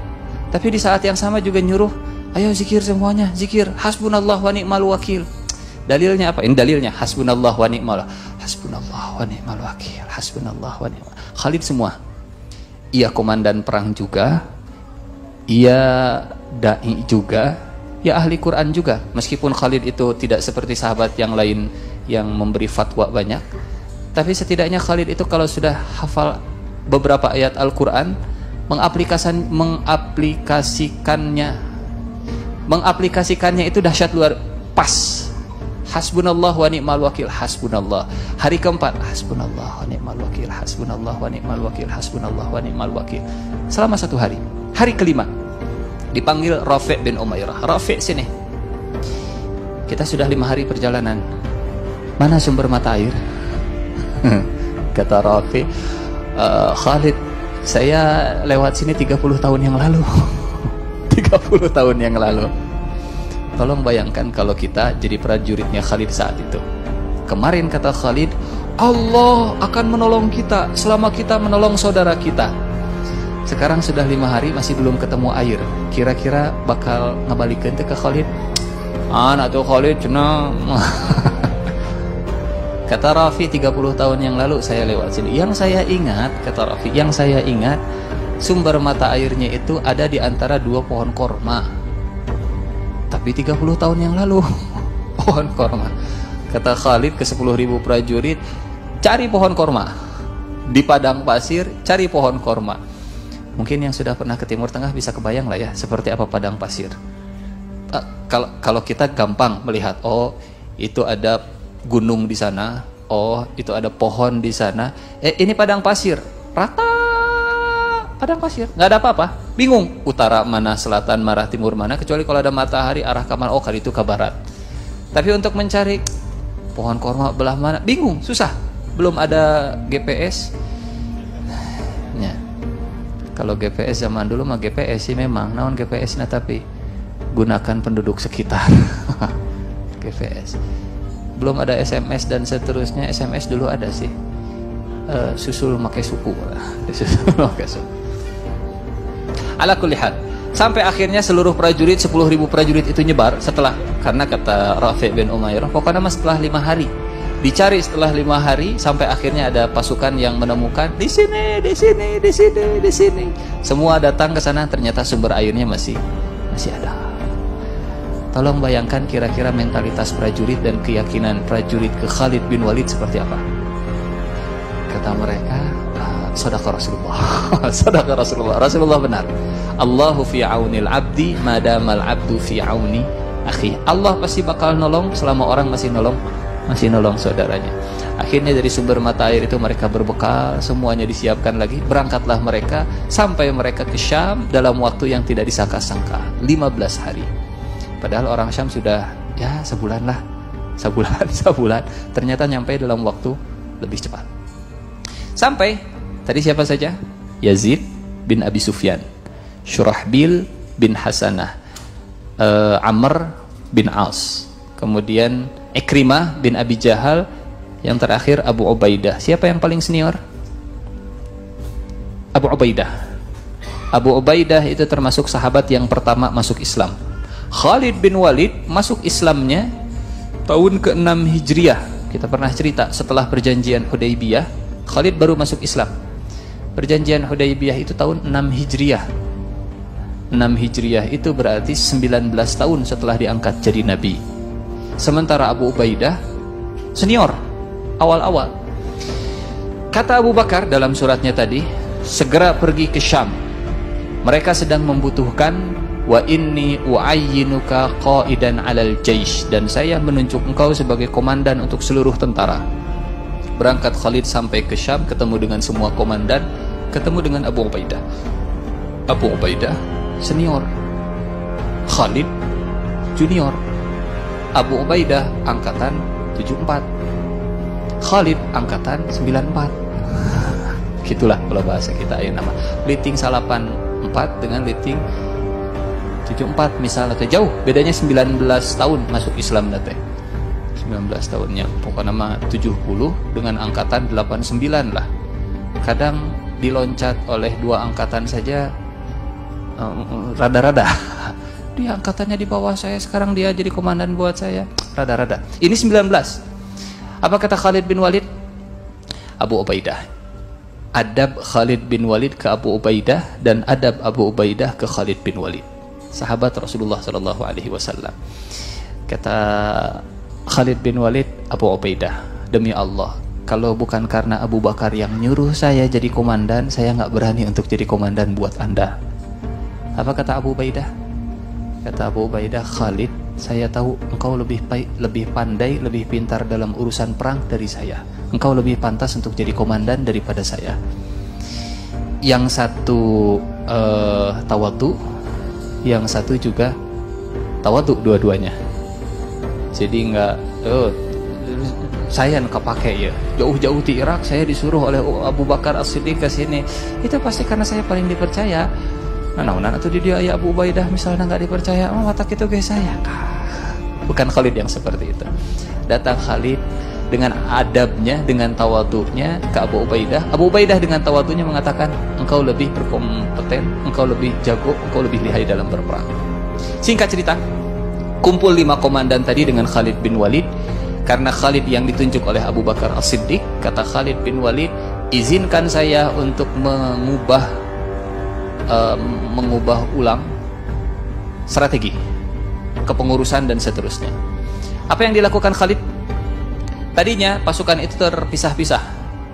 tapi di saat yang sama juga nyuruh, ayo zikir semuanya, zikir hasbunallah wa ni'mal wakil. Dalilnya apa? Ini dalilnya hasbunallah wa ni'mal wakil, hasbunallah wa ni'mal. Khalid semua. Ia komandan perang juga, ia dai juga, ya ahli Quran juga. Meskipun Khalid itu tidak seperti sahabat yang lain yang memberi fatwa banyak, tapi setidaknya Khalid itu kalau sudah hafal beberapa ayat Al-Quran, mengaplikasikannya itu dahsyat luar pas. Hasbunallah wa ni'mal wakil, hasbunallah. Hari keempat, hasbunallah wa ni'mal wakil, hasbunallah wa ni'mal wakil, hasbunallah wa ni'mal wakil. Selama 1 hari. Hari kelima dipanggil Rafi' bin Umairah. Rafi', sini. Kita sudah 5 hari perjalanan. Mana sumber mata air? Kata Rafi', Khalid, saya lewat sini 30 tahun yang lalu. 30 tahun yang lalu. Tolong bayangkan kalau kita jadi prajuritnya Khalid saat itu. Kemarin kata Khalid, Allah akan menolong kita selama kita menolong saudara kita. Sekarang sudah 5 hari masih belum ketemu air. Kira-kira bakal ngebalikin ke Khalid? Anak tuh Khalid cenah. Kata Rafi, 30 tahun yang lalu saya lewat sini. Yang saya ingat, kata Rafi, yang saya ingat sumber mata airnya itu ada di antara 2 pohon korma. Tapi 30 tahun yang lalu pohon korma. Kata Khalid ke 10.000 prajurit, cari pohon korma di padang pasir, cari pohon korma. Mungkin yang sudah pernah ke Timur Tengah bisa kebayang lah ya seperti apa padang pasir. Kalau kita gampang melihat, oh itu ada gunung di sana, oh itu ada pohon di sana, ini padang pasir, rata padang pasir, nggak ada apa-apa, bingung utara mana, selatan mana, timur mana, kecuali kalau ada matahari arah ke mana, oh kali itu ke barat. Tapi untuk mencari pohon korma belah mana, bingung, susah, belum ada GPS. Ya. Kalau GPS zaman dulu mah GPS sih memang, naon GPS nah, tapi gunakan penduduk sekitar. GPS. Belum ada SMS dan seterusnya. SMS dulu ada sih, susul make suku. Susul make suku. Ala kulli hal, sampai akhirnya seluruh prajurit, 10.000 prajurit itu nyebar setelah, karena kata Rafi' bin Umairah, pokoknya mas setelah 5 hari dicari, setelah 5 hari sampai akhirnya ada pasukan yang menemukan di sini, di sini, di sini, di sini. Semua datang ke sana, ternyata sumber airnya masih ada. Tolong bayangkan kira-kira mentalitas prajurit dan keyakinan prajurit ke Khalid bin Walid seperti apa. Kata mereka, Sadaqah Rasulullah. Sadaqah Rasulullah. Rasulullah benar. Allahu fi aunil abdi madamal abdu fi auni akhi. Allah pasti bakal nolong selama orang masih nolong saudaranya. Akhirnya dari sumber mata air itu mereka berbekal, semuanya disiapkan lagi. Berangkatlah mereka sampai mereka ke Syam dalam waktu yang tidak disangka-sangka, 15 hari. Padahal orang Syam sudah ya sebulan lah. Sebulan. Ternyata nyampe dalam waktu lebih cepat. Sampai tadi siapa saja? Yazid bin Abi Sufyan, Syurahbil bin Hasanah, Amr bin As, kemudian Ikrimah bin Abi Jahal, yang terakhir Abu Ubaidah. Siapa yang paling senior? Abu Ubaidah. Abu Ubaidah itu termasuk sahabat yang pertama masuk Islam. Khalid bin Walid masuk Islamnya tahun ke-6 Hijriah. Kita pernah cerita setelah perjanjian Hudaybiyah, Khalid baru masuk Islam. Perjanjian Hudaybiyah itu tahun 6 Hijriah. 6 Hijriah itu berarti 19 tahun setelah diangkat jadi nabi. Sementara Abu Ubaidah senior, awal-awal. Kata Abu Bakar dalam suratnya tadi, segera pergi ke Syam. Mereka sedang membutuhkan, wa inni uayyinuka qaidan 'alal jaish, dan saya menunjuk engkau sebagai komandan untuk seluruh tentara. Berangkat Khalid sampai ke Syam, ketemu dengan semua komandan, ketemu dengan Abu Ubaidah. Abu Ubaidah senior, Khalid junior. Abu Ubaidah angkatan 74, Khalid angkatan 94. Gitulah kalau bahasa kita ayo nama. Liting 84 dengan liting 74 misalnya, jauh bedanya 19 tahun masuk Islam nate. 19 tahunnya. Pokoknya nama 70 dengan angkatan 89 lah. Kadang diloncat oleh 2 angkatan saja rada-rada. Dia angkatannya di bawah saya, sekarang dia jadi komandan buat saya. Rada-rada. Ini 19. Apa kata Khalid bin Walid? Abu Ubaidah. Adab Khalid bin Walid ke Abu Ubaidah dan adab Abu Ubaidah ke Khalid bin Walid. Sahabat Rasulullah sallallahu alaihi wasallam. Kata Khalid bin Walid, Abu Ubaidah, demi Allah, kalau bukan karena Abu Bakar yang nyuruh saya jadi komandan, saya nggak berani untuk jadi komandan buat Anda. Apa kata Abu Ubaidah? Kata Abu Ubaidah, Khalid, saya tahu engkau lebih pandai, lebih pintar dalam urusan perang dari saya. Engkau lebih pantas untuk jadi komandan daripada saya. Yang satu tawadhu, yang satu juga tawadhu, dua-duanya. Jadi nggak, saya nggak pakai ya. Jauh-jauh di Irak saya disuruh oleh Abu Bakar As-Siddiq ke sini. Itu pasti karena saya paling dipercaya. Nah, atau dia ya Abu Ubaidah misalnya nggak dipercaya, watak itu guys saya. Bukan Khalid yang seperti itu. Datang Khalid dengan adabnya, dengan tawadhunya ke Abu Ubaidah. Abu Ubaidah dengan tawadhunya mengatakan, engkau lebih berkompeten, engkau lebih jago, engkau lebih lihai dalam berperang. Singkat cerita, kumpul 5 komandan tadi dengan Khalid bin Walid. Karena Khalid yang ditunjuk oleh Abu Bakar As-Siddiq, kata Khalid bin Walid, izinkan saya untuk mengubah ulang strategi kepengurusan dan seterusnya. Apa yang dilakukan Khalid? Tadinya pasukan itu terpisah-pisah,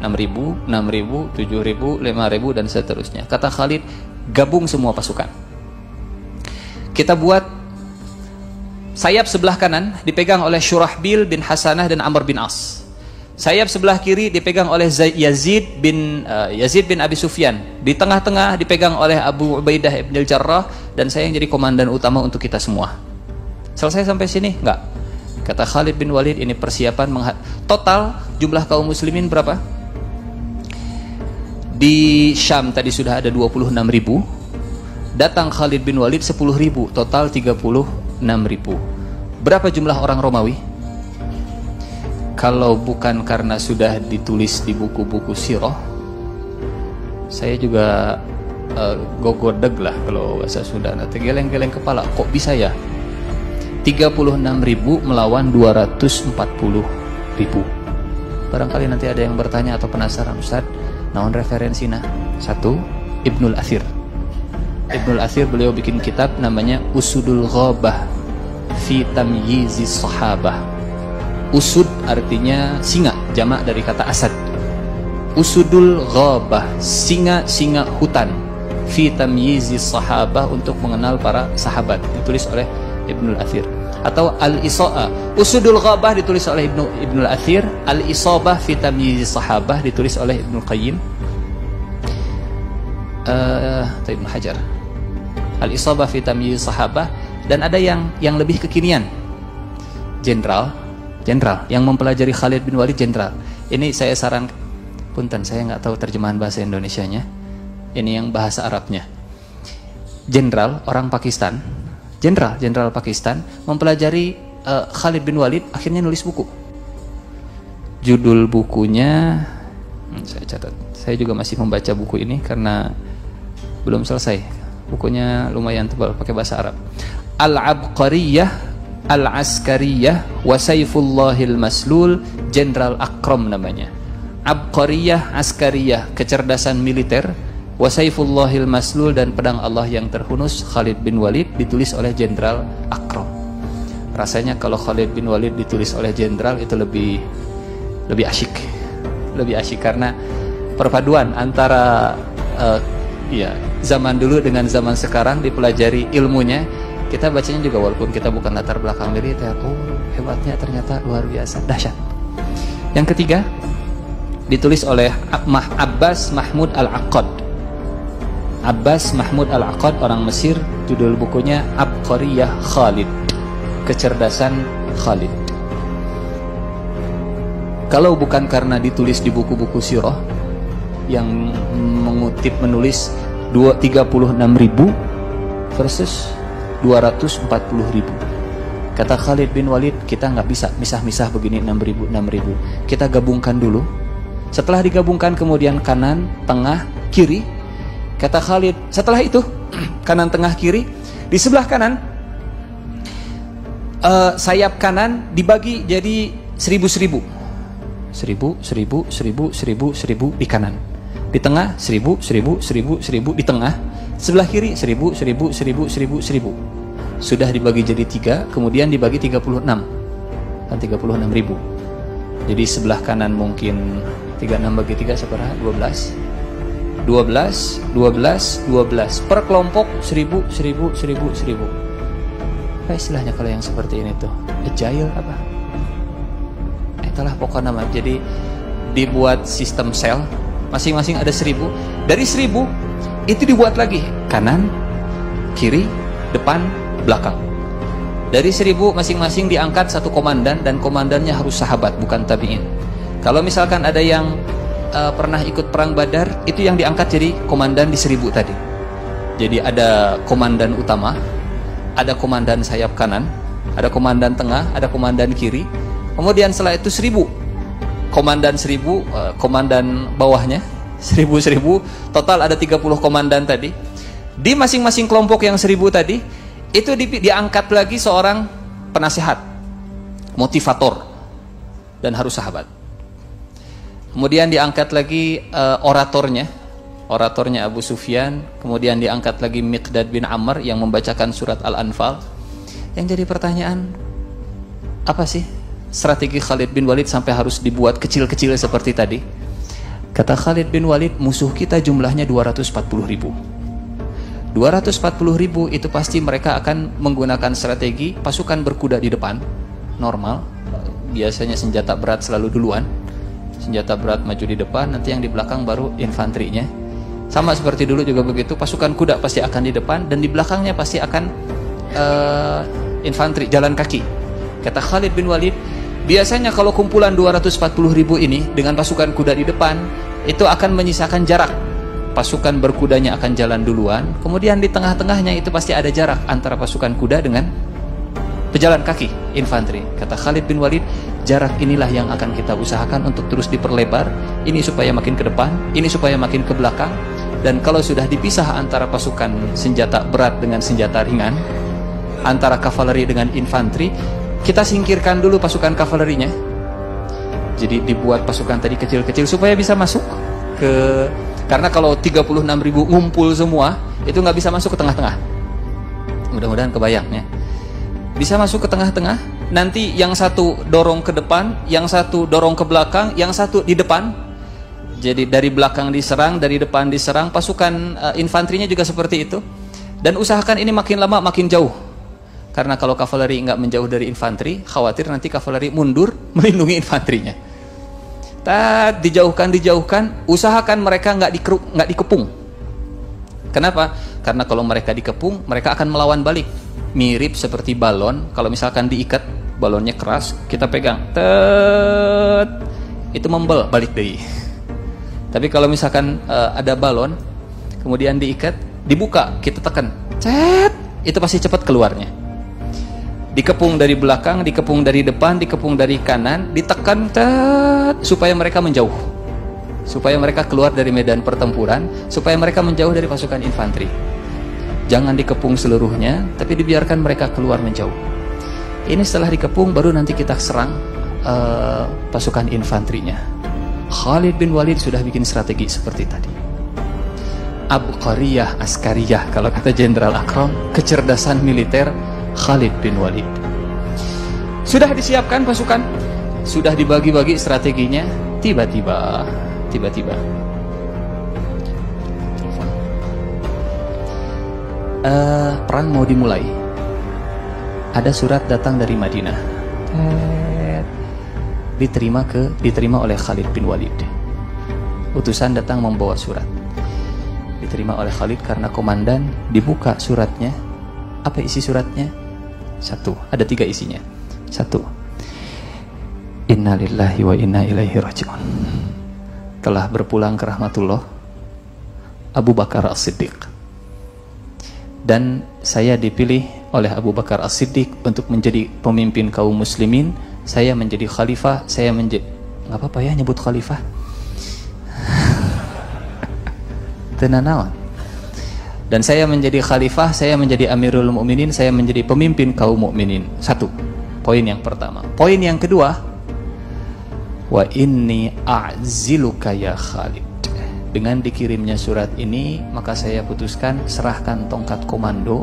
6.000, 6.000, 7.000, 5.000 dan seterusnya. Kata Khalid, gabung semua pasukan. Kita buat sayap sebelah kanan dipegang oleh Syurahbil bin Hasanah dan Amr bin As. Sayap sebelah kiri dipegang oleh Yazid bin Abi Sufyan. Di tengah-tengah dipegang oleh Abu Ubaidah ibn al-Jarrah, dan saya yang jadi komandan utama untuk kita semua. Selesai sampai sini? Enggak. Kata Khalid bin Walid, ini persiapan total jumlah kaum muslimin berapa? Di Syam tadi sudah ada 26.000. Datang Khalid bin Walid 10.000, total 36.000. Berapa jumlah orang Romawi? Kalau bukan karena sudah ditulis di buku-buku sirah, saya juga gogodeg lah kalau bahasa Sunda, geleng-geleng kepala. Kok bisa ya 36.000 melawan 240.000? Barangkali nanti ada yang bertanya atau penasaran, Ustaz, naon referensinya? 1, Ibnul Athir. Ibnul Athir, beliau bikin kitab namanya Usudul Ghabah fi Tamyizis Sahabah. Usud artinya singa, jamak dari kata asad. Usudul Ghabah, singa hutan. Fi Tamyizis Sahabah, untuk mengenal para sahabat, ditulis oleh Ibnul Athir. Atau Al-Isa'a, Usudul Ghabah ditulis oleh Ibnul Athir, Al-Isabah fi Tamyizis Sahabah ditulis oleh Ibnul Qayyim, Ibnu Hajar. Al-Isabah fi Tamyizis Sahabah. Dan ada yang lebih kekinian, jenderal yang mempelajari Khalid bin Walid, jenderal. Ini saya saran, punten saya nggak tahu terjemahan bahasa Indonesianya, ini yang bahasa Arabnya. Jenderal orang Pakistan, jenderal Pakistan mempelajari Khalid bin Walid, akhirnya nulis buku. Judul bukunya saya catat, saya juga masih membaca buku ini karena belum selesai. Bukunya lumayan tebal, pakai bahasa Arab. Al-Abqariyah Al-Askariyah wa Sayfullahil Maslul, Jenderal Akram namanya. Abqariyah, Askariyah, kecerdasan militer, wa Sayfullahil Maslul, dan pedang Allah yang terhunus, Khalid bin Walid, ditulis oleh Jenderal Akram. Rasanya kalau Khalid bin Walid ditulis oleh jenderal itu lebih asyik. Lebih asyik karena perpaduan antara zaman dulu dengan zaman sekarang, dipelajari ilmunya. Kita bacanya juga walaupun kita bukan latar belakang militer, hebatnya ternyata luar biasa, dahsyat. Yang ketiga ditulis oleh Abbas Mahmud Al-Aqad. Abbas Mahmud Al-Aqad, orang Mesir. Judul bukunya Abqariyah Khalid, kecerdasan Khalid. Kalau bukan karena ditulis di buku-buku sirah yang menulis 36.000 versus 240.000. Kata Khalid bin Walid, kita nggak bisa misah-misah begini 6.000. Kita gabungkan dulu. Setelah digabungkan kemudian kanan, tengah, kiri. Kata Khalid, setelah itu kanan, tengah, kiri. Di sebelah kanan, sayap kanan dibagi jadi 1.000 di kanan. Di tengah 1.000 di tengah. Sebelah kiri 1.000. Sudah dibagi jadi 3, kemudian dibagi 36. kan 36.000. Jadi sebelah kanan mungkin 36 bagi 3 seberapa? 12 per kelompok 1000. Apa istilahnya kalau yang seperti ini tuh? Agile apa? Itulah pokoknya nama. Jadi dibuat sistem sel, masing-masing ada 1000. Dari 1000 itu dibuat lagi kanan, kiri, depan, belakang. Dari 1000 masing-masing diangkat satu komandan, dan komandannya harus sahabat, bukan tabi'in. Kalau misalkan ada yang pernah ikut perang Badar, itu yang diangkat jadi komandan di 1000 tadi. Jadi ada komandan utama, ada komandan sayap kanan, ada komandan tengah, ada komandan kiri. Kemudian setelah itu 1000 komandan, 1000 komandan bawahnya, 1000 total ada 30 komandan tadi. Di masing-masing kelompok yang 1000 tadi itu diangkat lagi seorang penasehat, motivator, dan harus sahabat. Kemudian diangkat lagi oratornya Abu Sufyan. Kemudian diangkat lagi Miqdad bin Amr yang membacakan surat Al-Anfal. Yang jadi pertanyaan, apa sih strategi Khalid bin Walid sampai harus dibuat kecil-kecil seperti tadi? Kata Khalid bin Walid, musuh kita jumlahnya 240.000. 240.000 itu pasti mereka akan menggunakan strategi pasukan berkuda di depan, normal. Biasanya senjata berat selalu duluan. Senjata berat maju di depan, nanti yang di belakang baru infanterinya. Sama seperti dulu juga begitu, pasukan kuda pasti akan di depan, dan di belakangnya pasti akan infanteri, jalan kaki. Kata Khalid bin Walid, biasanya kalau kumpulan 240.000 ini dengan pasukan kuda di depan, itu akan menyisakan jarak. Pasukan berkudanya akan jalan duluan, kemudian di tengah-tengahnya itu pasti ada jarak antara pasukan kuda dengan pejalan kaki, infanteri. Kata Khalid bin Walid, jarak inilah yang akan kita usahakan untuk terus diperlebar. Ini supaya makin ke depan, ini supaya makin ke belakang. Dan kalau sudah dipisah antara pasukan senjata berat dengan senjata ringan, antara kavaleri dengan infanteri, kita singkirkan dulu pasukan kavalerinya. Jadi dibuat pasukan tadi kecil-kecil supaya bisa masuk ke, karena kalau 36.000 ngumpul semua, itu nggak bisa masuk ke tengah-tengah. Mudah-mudahan kebayang ya. Bisa masuk ke tengah-tengah, nanti yang satu dorong ke depan, yang satu dorong ke belakang, yang satu di depan. Jadi dari belakang diserang, dari depan diserang. Pasukan infanterinya juga seperti itu. Dan usahakan ini makin lama makin jauh. Karena kalau kavaleri nggak menjauh dari infanteri, khawatir nanti kavaleri mundur melindungi infanterinya. Dijauhkan, usahakan mereka nggak dikepung. Kenapa? Karena kalau mereka dikepung, mereka akan melawan balik. Mirip seperti balon, kalau misalkan diikat, balonnya keras, kita pegang, itu membel balik deh. Tapi kalau misalkan ada balon, kemudian diikat, dibuka, kita tekan, itu pasti cepat keluarnya. Dikepung dari belakang, dikepung dari depan, dikepung dari kanan, ditekan, supaya mereka menjauh, supaya mereka keluar dari medan pertempuran, supaya mereka menjauh dari pasukan infanteri. Jangan dikepung seluruhnya, tapi dibiarkan mereka keluar menjauh. Ini setelah dikepung, baru nanti kita serang pasukan infanterinya. Khalid bin Walid sudah bikin strategi seperti tadi. Abqariyah askariyah, kalau kata Jenderal Akram, kecerdasan militer Khalid bin Walid. Sudah disiapkan pasukan, sudah dibagi-bagi strateginya. Tiba-tiba perang mau dimulai. Ada surat datang dari Madinah. Diterima oleh Khalid bin Walid. Utusan datang membawa surat. Diterima oleh Khalid karena komandan. Dibuka suratnya. Apa isi suratnya? Satu, ada 3 isinya. 1, Inna lillahi wa inna ilaihi raji'un. Telah berpulang ke rahmatullah Abu Bakar As-Siddiq. Dan saya dipilih oleh Abu Bakar As-Siddiq untuk menjadi pemimpin kaum muslimin. Saya menjadi khalifah. Saya menjadi, nggak apa-apa ya nyebut khalifah, tenanawan. Dan saya menjadi khalifah, saya menjadi amirul mukminin, saya menjadi pemimpin kaum mukminin. 1, poin yang pertama. Poin yang kedua, wa inni a'ziluka ya Khalid. Dengan dikirimnya surat ini, maka saya putuskan serahkan tongkat komando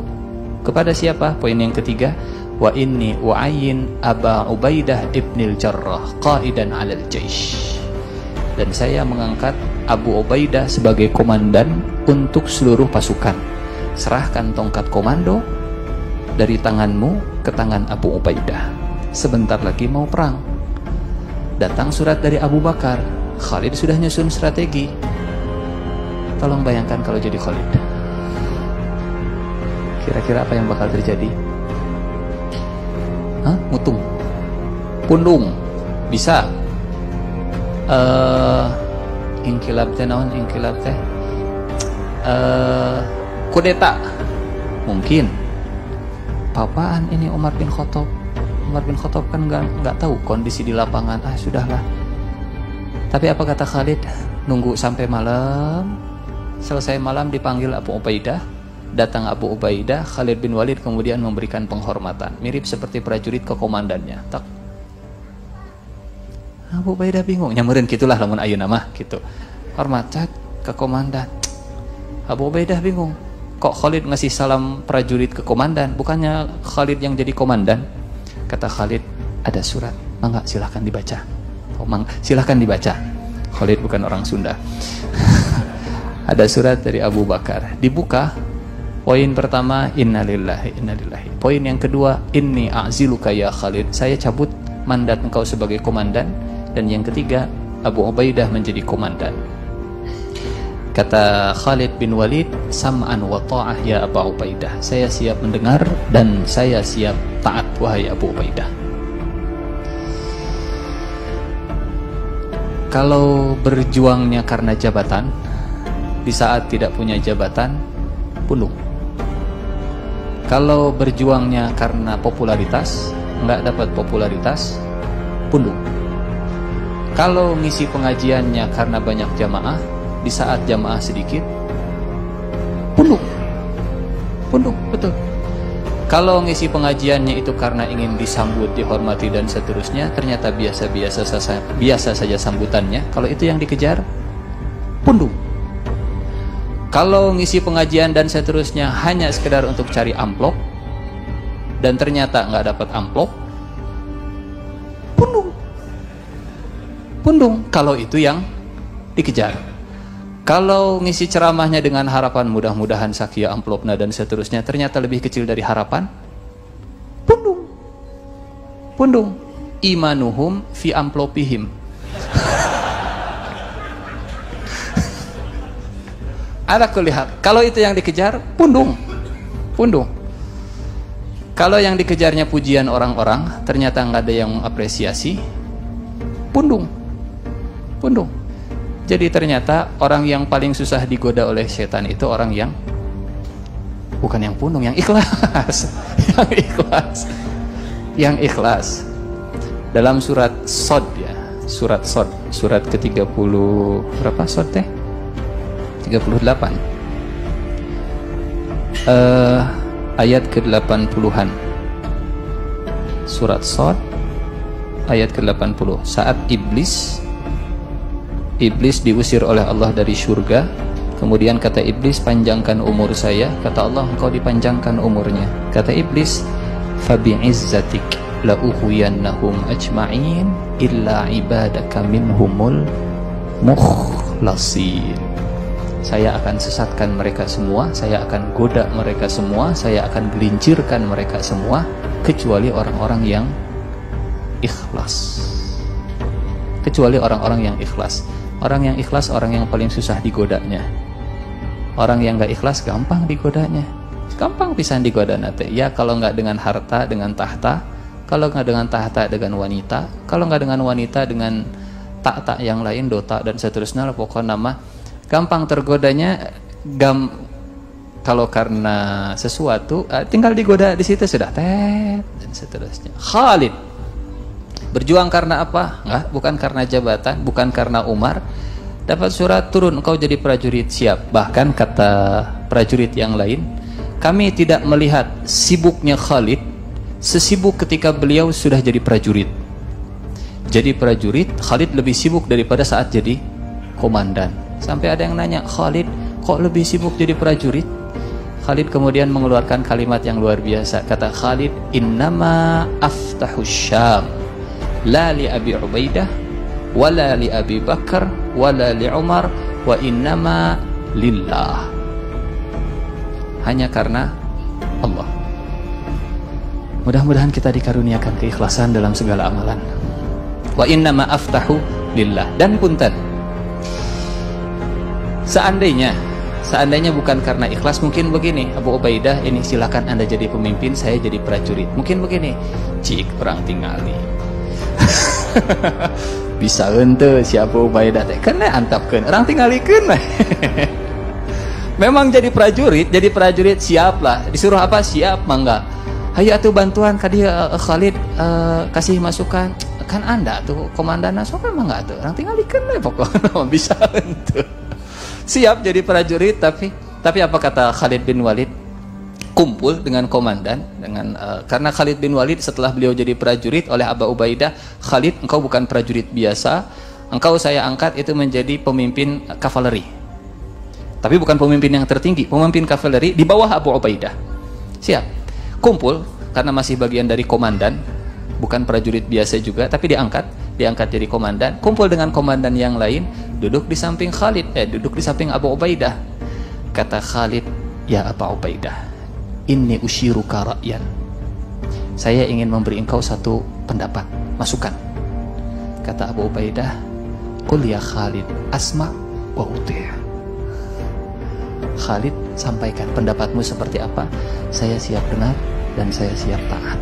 kepada siapa? Poin yang ketiga, wa inni u'ayyin Aba Ubaidah ibnil Jarrah qaidan 'alal jaish. Dan saya mengangkat Abu Ubaidah sebagai komandan untuk seluruh pasukan. Serahkan tongkat komando dari tanganmu ke tangan Abu Ubaidah. Sebentar lagi mau perang. Datang surat dari Abu Bakar. Khalid sudah nyusun strategi. Tolong bayangkan kalau jadi Khalid. Kira-kira apa yang bakal terjadi? Hah? Mutung? Pundung? Bisa? Inkilab teh naon? Inkilab teh? Kudeta? Mungkin. Apaan ini Umar bin Khattab? Umar bin Khattab kan nggak tahu kondisi di lapangan. Sudahlah. Tapi apa kata Khalid? Nunggu sampai malam. Selesai malam dipanggil Abu Ubaidah. Datang Abu Ubaidah, Khalid bin Walid kemudian memberikan penghormatan. Mirip seperti prajurit ke komandannya. Tak. Abu Ubaidah bingung. Nyamurin gitulah lamun ayeuna mah gitu. Hormat ke komandan. Abu Ubaidah bingung. Kok Khalid ngasih salam prajurit ke komandan? Bukannya Khalid yang jadi komandan? Kata Khalid, ada surat. Mangga silahkan dibaca. Silahkan dibaca. Khalid bukan orang Sunda. Ada surat dari Abu Bakar. Dibuka. Poin pertama, innalillahi innalillahi. Poin yang kedua, inni a'ziluka ya Khalid. Saya cabut mandat engkau sebagai komandan. Dan yang ketiga, Abu Ubaidah menjadi komandan. Kata Khalid bin Walid, sam'an wa ta'ah ya Abu Ubaidah. Saya siap mendengar dan saya siap taat wahai Abu Ubaidah. Kalau berjuangnya karena jabatan, di saat tidak punya jabatan, pundung. Kalau berjuangnya karena popularitas, nggak dapat popularitas, pundung. Kalau ngisi pengajiannya karena banyak jamaah, di saat jamaah sedikit, pundung. Pundung, betul. Kalau ngisi pengajiannya itu karena ingin disambut, dihormati dan seterusnya, ternyata biasa saja sambutannya. Kalau itu yang dikejar, pundung. Kalau ngisi pengajian dan seterusnya hanya sekedar untuk cari amplop dan ternyata nggak dapat amplop, pundung. Pundung kalau itu yang dikejar. Kalau ngisi ceramahnya dengan harapan mudah-mudahan sakia amplopna dan seterusnya ternyata lebih kecil dari harapan, pundung. Pundung. Imanuhum fi amplopihim. Ala kulli hal. Kalau itu yang dikejar, pundung. Pundung. Kalau yang dikejarnya pujian orang-orang, ternyata nggak ada yang mengapresiasi, pundung. Pundung. Jadi ternyata orang yang paling susah digoda oleh setan itu orang yang bukan yang pundung, yang ikhlas. Yang ikhlas. Yang ikhlas. Dalam surat Shad ya, surat Shad, surat ke-30 berapa Shad teh? 38. Ayat ke-80-an. Surat Shad ayat ke-80. Saat Iblis diusir oleh Allah dari surga, kemudian kata Iblis, panjangkan umur saya. Kata Allah, engkau dipanjangkan umurnya. Kata Iblis, fabi'izzatik la'uhuyannahum ajma'in illa ibadaka minhumul mukhlasin. Saya akan sesatkan mereka semua, saya akan goda mereka semua, saya akan gelincirkan mereka semua, kecuali orang-orang yang ikhlas. Kecuali orang-orang yang ikhlas. Orang yang ikhlas, orang yang paling susah digodanya. Orang yang gak ikhlas gampang digodanya. Gampang pisan digoda nate. Ya kalau nggak dengan harta, dengan tahta. Kalau nggak dengan tahta, dengan wanita. Kalau nggak dengan wanita, dengan tak yang lain, dota dan seterusnya. Pokoknya nama gampang tergodanya. Kalau karena sesuatu, tinggal digoda di situ sudah dan seterusnya. Khalid berjuang karena apa? Enggak, bukan karena jabatan, bukan karena Umar. Dapat surat, turun engkau jadi prajurit, siap. Bahkan kata prajurit yang lain, kami tidak melihat sibuknya Khalid sesibuk ketika beliau sudah jadi prajurit. Jadi prajurit, Khalid lebih sibuk daripada saat jadi komandan. Sampai ada yang nanya, Khalid kok lebih sibuk jadi prajurit? Khalid kemudian mengeluarkan kalimat yang luar biasa. Kata Khalid, innama aftahu Syam la li Abi Ubaidah wala li Abi Bakar wala li Umar wa innama lillah. Hanya karena Allah. Mudah-mudahan kita dikaruniakan keikhlasan dalam segala amalan. Wa innama aftahu lillah. Dan punten, seandainya bukan karena ikhlas, mungkin begini, Abu Ubaidah, ini silakan Anda jadi pemimpin, saya jadi prajurit. Mungkin begini, cik perang tingali. Bisa ente si Abu Ubaidah teh kena antapkeun, orang tinggalikeun. Memang jadi prajurit siaplah. Disuruh apa? Siap, mangga. Hayu atuh bantuan ka dieu Khalid, kasih masukan. Kan Anda tuh komandanna sok mangga atuh, orang tinggalikeun we pokokna. Bisa ente. Siap jadi prajurit, tapi apa kata Khalid bin Walid? Kumpul dengan komandan, karena Khalid bin Walid setelah beliau jadi prajurit oleh Abu Ubaidah, Khalid, engkau bukan prajurit biasa, engkau saya angkat itu menjadi pemimpin kavaleri. Tapi bukan pemimpin yang tertinggi, pemimpin kavaleri di bawah Abu Ubaidah. Siap. Kumpul karena masih bagian dari komandan, bukan prajurit biasa juga, tapi diangkat jadi komandan. Kumpul dengan komandan yang lain, duduk di samping duduk di samping Abu Ubaidah. Kata Khalid, ya Abu Ubaidah, inni usyiruka ra'yan. Saya ingin memberi engkau satu pendapat, masukan. Kata Abu Ubaidah, qul ya Khalid, asma wa uti'. Khalid, sampaikan pendapatmu seperti apa, saya siap dengar dan saya siap taat.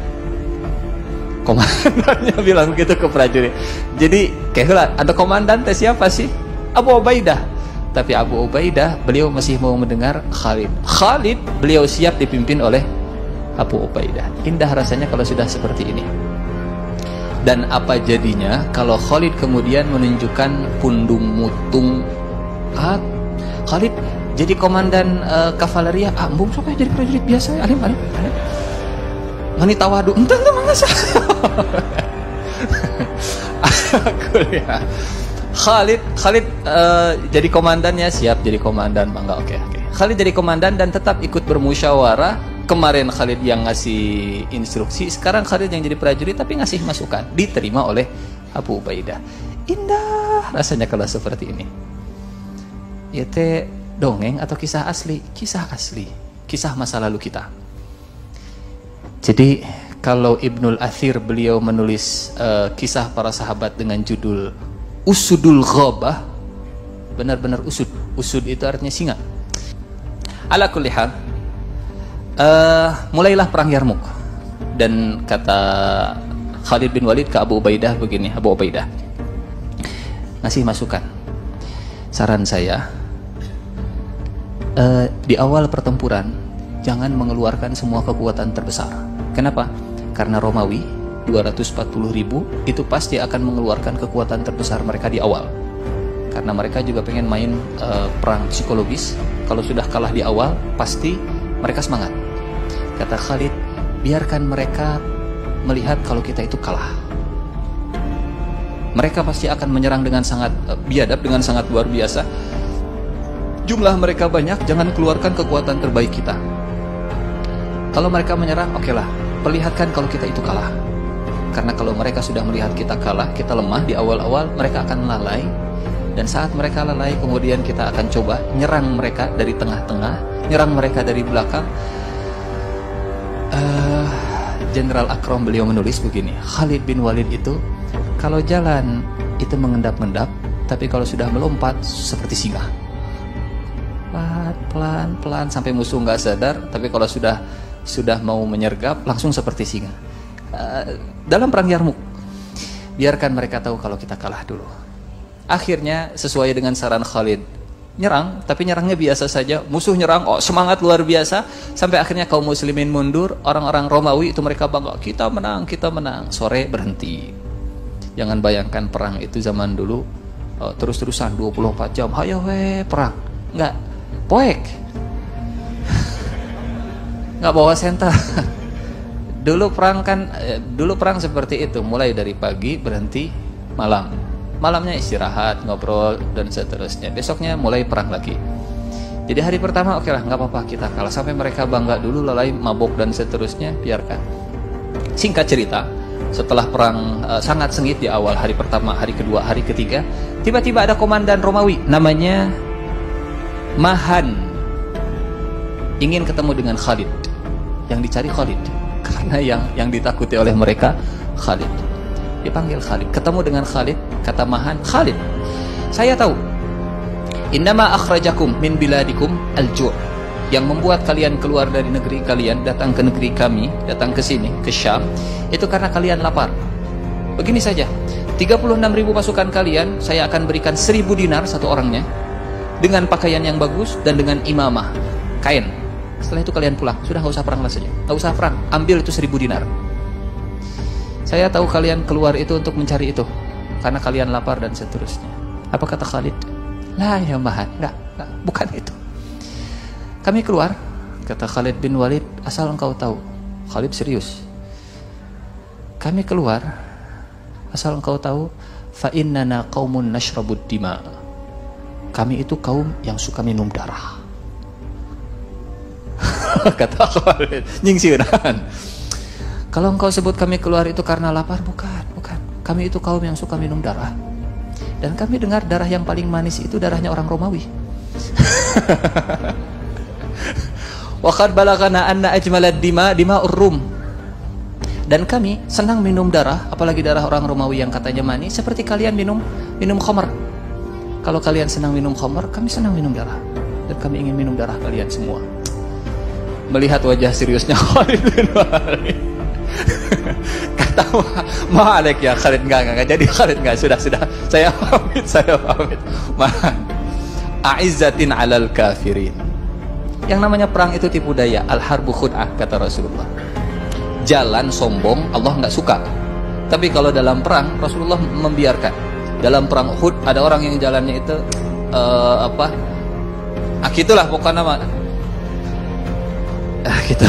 Komandannya bilang begitu ke prajurit. Jadi kayak ada komandan teh siapa sih? Abu Ubaidah. Tapi Abu Ubaidah, beliau masih mau mendengar Khalid. Khalid, beliau siap dipimpin oleh Abu Ubaidah. Indah rasanya kalau sudah seperti ini. Dan apa jadinya kalau Khalid kemudian menunjukkan pundung mutung. Khalid jadi komandan kavaleri, ambung sampai jadi prajurit biasa, alim. Ngani tawadu, entah mangga saya. Kuliah. Khalid jadi komandannya, siap jadi komandan, mangga, oke. Khalid jadi komandan dan tetap ikut bermusyawarah. Kemarin Khalid yang ngasih instruksi, sekarang Khalid yang jadi prajurit tapi ngasih masukan, diterima oleh Abu Ubaidah. Indah rasanya kalau seperti ini. Itu dongeng atau kisah asli? Kisah asli, kisah masa lalu kita. Jadi kalau Ibnul Athir beliau menulis kisah para sahabat dengan judul Usudul Ghabah, benar-benar usud. Usud itu artinya singa. Ala kulli hal, mulailah perang Yarmuk. Dan kata Khalid bin Walid ke Abu Ubaidah begini, Abu Ubaidah ngasih masukan. Saran saya, di awal pertempuran jangan mengeluarkan semua kekuatan terbesar. Kenapa? Karena Romawi 240.000 itu pasti akan mengeluarkan kekuatan terbesar mereka di awal. Karena mereka juga pengen main perang psikologis. Kalau sudah kalah di awal, pasti mereka semangat. Kata Khalid, biarkan mereka melihat kalau kita itu kalah. Mereka pasti akan menyerang dengan sangat biadab, dengan sangat luar biasa. Jumlah mereka banyak, jangan keluarkan kekuatan terbaik kita. Kalau mereka menyerang, okelah, perlihatkan kalau kita itu kalah. Karena kalau mereka sudah melihat kita kalah, kita lemah di awal-awal, mereka akan lalai. Dan saat mereka lalai, kemudian kita akan coba nyerang mereka dari tengah-tengah, nyerang mereka dari belakang. Jenderal Akram beliau menulis begini, Khalid bin Walid itu kalau jalan itu mengendap-endap, tapi kalau sudah melompat seperti singa. Pelan-pelan sampai musuh nggak sadar, tapi kalau sudah mau menyergap langsung seperti singa. Dalam perang Yarmuk, biarkan mereka tahu kalau kita kalah dulu. Akhirnya sesuai dengan saran Khalid, nyerang, tapi nyerangnya biasa saja. Musuh nyerang, semangat luar biasa, sampai akhirnya kaum muslimin mundur. Orang-orang Romawi itu mereka bangga, kita menang. Sore berhenti. Jangan bayangkan perang itu zaman dulu terus-terusan 24 jam, hayo perang. Enggak, poek. Enggak bawa senter. Dulu perang seperti itu, mulai dari pagi berhenti malamnya istirahat, ngobrol dan seterusnya. Besoknya mulai perang lagi. Jadi hari pertama oke lah, nggak apa-apa kita kalah. Sampai mereka bangga dulu, lalai, mabok dan seterusnya, biarkan. Singkat cerita, setelah perang sangat sengit di awal hari pertama, hari kedua, hari ketiga, tiba-tiba ada komandan Romawi namanya Mahan ingin ketemu dengan Khalid. Yang dicari Khalid, karena yang ditakuti oleh mereka Khalid. Dipanggil Khalid, ketemu dengan Khalid. Kata Mahan, Khalid, saya tahu, innama akhrajakum min biladikum al-ju', yang membuat kalian keluar dari negeri kalian, datang ke negeri kami, datang ke sini, ke Syam, itu karena kalian lapar. Begini saja, 36.000 pasukan kalian, saya akan berikan 1.000 dinar satu orangnya, dengan pakaian yang bagus dan dengan imamah, kain. Setelah itu kalian pulang, sudah nggak usah perang lah saja, nggak usah perang, ambil itu 1.000 dinar. Saya tahu kalian keluar itu untuk mencari itu, karena kalian lapar dan seterusnya. Apa kata Khalid? Lah ya Mahan, enggak, bukan itu. Kami keluar, kata Khalid bin Walid, asal engkau tahu. Khalid serius. Kami keluar, asal engkau tahu, fa innana qaumun nashrabud dima. Kami itu kaum yang suka minum darah. Kata Khalid, nyingsiran. Kalau engkau sebut kami keluar itu karena lapar, bukan. Kami itu kaum yang suka minum darah. Dan kami dengar darah yang paling manis itu darahnya orang Romawi. Wa qad balagana anna ajmalad dima'ur rum. Dan kami senang minum darah, apalagi darah orang Romawi yang katanya manis, seperti kalian minum khamar. Kalau kalian senang minum khamar, kami senang minum darah. Dan kami ingin minum darah kalian semua. Melihat wajah seriusnya Khalid bin Walid, kata Ma'alek ya Khalid, enggak jadi Khalid, enggak, sudah saya pamit. A'izzatin 'alal kafirin. Yang namanya perang itu tipu daya, al-harbu khud'ah, kata Rasulullah. Jalan sombong Allah enggak suka. Tapi kalau dalam perang Rasulullah membiarkan. Dalam perang Uhud ada orang yang jalannya itu gitulah pokoknya gitu.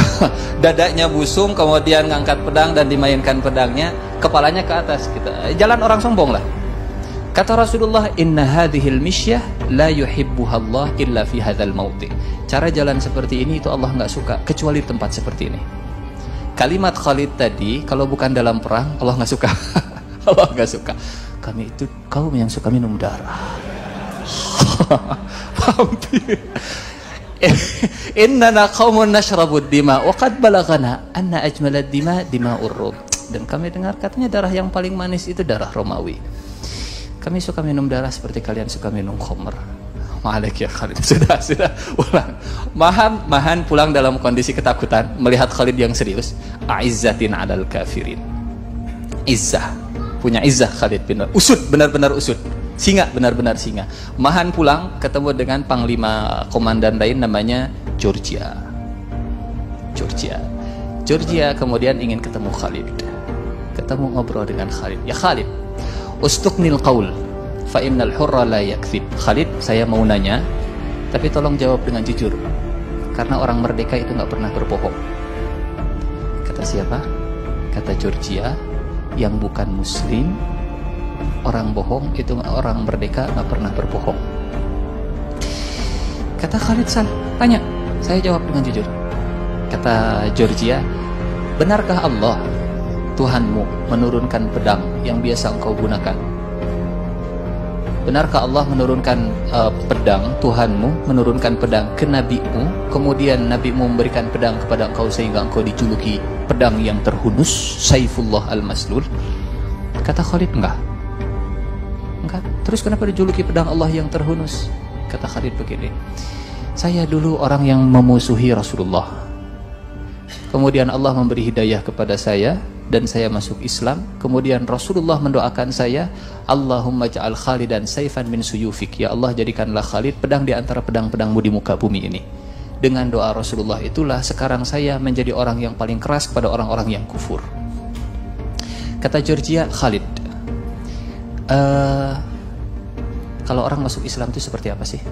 Dadanya busung, kemudian ngangkat pedang dan dimainkan pedangnya, kepalanya ke atas gitu. Jalan orang sombong lah. Kata Rasulullah, inna hadhil misyah la yuhibbuha Allah illa fi hadzal mauti. Cara jalan seperti ini itu Allah nggak suka kecuali di tempat seperti ini. Kalimat Khalid tadi, kalau bukan dalam perang Allah nggak suka. Allah nggak suka. Kami itu kaum yang suka minum darah. Hampir. Innana qaumun nashrabud dima wa qad balagana anna ajmalad dima'ur rum. Dan kami dengar katanya darah yang paling manis itu darah Romawi. Kami suka minum darah seperti kalian suka minum khamr. Ma'alek ya Khalid. Sudah ulang. Mahan pulang dalam kondisi ketakutan melihat Khalid yang serius. A'izzatin 'alal kafirin. Izzah. Punya izzah Khalid bin Walid. Usud, benar-benar usud. Singa, benar-benar singa. Mahan pulang ketemu dengan panglima komandan lain namanya Georgia kemudian ingin ketemu Khalid. Ketemu ngobrol dengan Khalid. Ya Khalid, ustuqnil qaul fa innal hurra la yakdzib. Khalid, saya mau nanya, tapi tolong jawab dengan jujur. Karena orang merdeka itu nggak pernah berbohong. Kata siapa? Kata Georgia, yang bukan muslim. Orang bohong itu, orang merdeka nggak pernah berbohong. Kata Khalid, tanya, saya jawab dengan jujur. Kata Georgia, benarkah Allah Tuhanmu menurunkan pedang yang biasa engkau gunakan? Benarkah Allah menurunkan pedang, Tuhanmu menurunkan pedang ke nabimu, kemudian nabimu memberikan pedang kepada engkau sehingga engkau dijuluki pedang yang terhunus, Saifullah al-Maslul? Kata Khalid, enggak. Terus kenapa dijuluki pedang Allah yang terhunus? Kata Khalid begini, saya dulu orang yang memusuhi Rasulullah, kemudian Allah memberi hidayah kepada saya dan saya masuk Islam. Kemudian Rasulullah mendoakan saya, Allahumma ja'al Khalidan saifan min suyufik. Ya Allah, jadikanlah Khalid pedang di antara pedang-pedangmu di muka bumi ini. Dengan doa Rasulullah itulah sekarang saya menjadi orang yang paling keras kepada orang-orang yang kufur. Kata Georgia, Khalid, kalau orang masuk Islam itu seperti apa sih?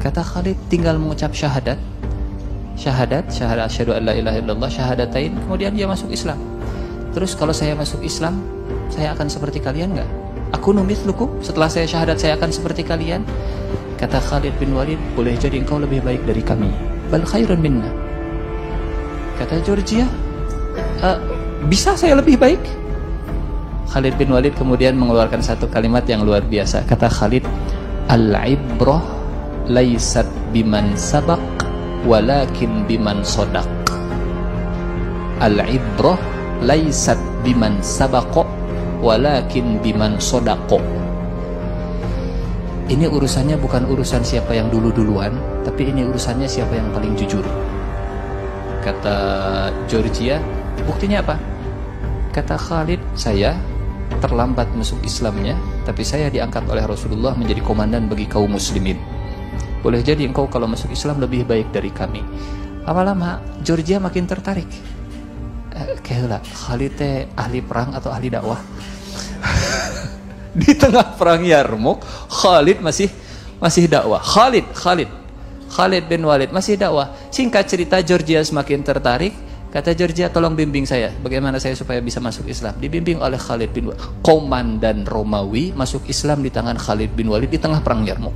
Kata Khalid, tinggal mengucap syahadat asyhadu an la ilaha illallah, syahadatain, kemudian dia masuk Islam. Terus kalau saya masuk Islam, saya akan seperti kalian nggak? Aku numithlukum, setelah saya syahadat saya akan seperti kalian? Kata Khalid bin Walid, boleh jadi engkau lebih baik dari kami. Bal khairun minna. Kata Georgia, bisa saya lebih baik? Khalid bin Walid kemudian mengeluarkan satu kalimat yang luar biasa. Kata Khalid, al-ibrah laysat biman sabaq walakin biman sodaq. Al-ibrah laysat biman sabaq walakin biman sodaq. Ini urusannya bukan urusan siapa yang dulu-duluan, tapi ini urusannya siapa yang paling jujur. Kata Georgia, buktinya apa? Kata Khalid, saya terlambat masuk Islamnya, tapi saya diangkat oleh Rasulullah menjadi komandan bagi kaum muslimin. Boleh jadi engkau kalau masuk Islam lebih baik dari kami. Lama-lama Georgia makin tertarik. Kayaklah Khalid teh ahli perang atau ahli dakwah. Di tengah perang Yarmuk, Khalid masih dakwah. Khalid bin Walid masih dakwah. Singkat cerita, Georgia semakin tertarik. Kata Georgia, tolong bimbing saya, bagaimana saya supaya bisa masuk Islam. Dibimbing oleh Khalid bin Walid. Komandan Romawi masuk Islam di tangan Khalid bin Walid di tengah perang Yarmuk.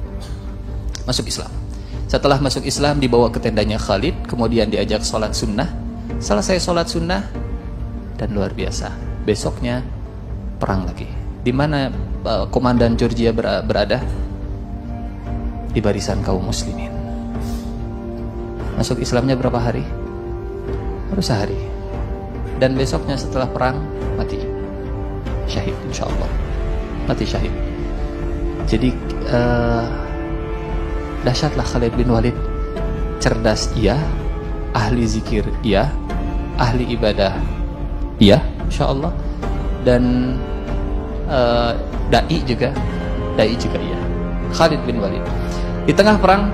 Masuk Islam. Setelah masuk Islam, dibawa ke tendanya Khalid, kemudian diajak sholat sunnah. Selesai sholat sunnah, dan luar biasa, besoknya perang lagi. Di mana komandan Georgia berada? Di barisan kaum muslimin. Masuk Islamnya berapa hari? Baru sehari. Dan besoknya setelah perang mati syahid, insyaallah mati syahid. Jadi dahsyatlah Khalid bin Walid. Cerdas iya, ahli zikir iya, ahli ibadah iya, insyaallah. Dan dai juga iya. Khalid bin Walid di tengah perang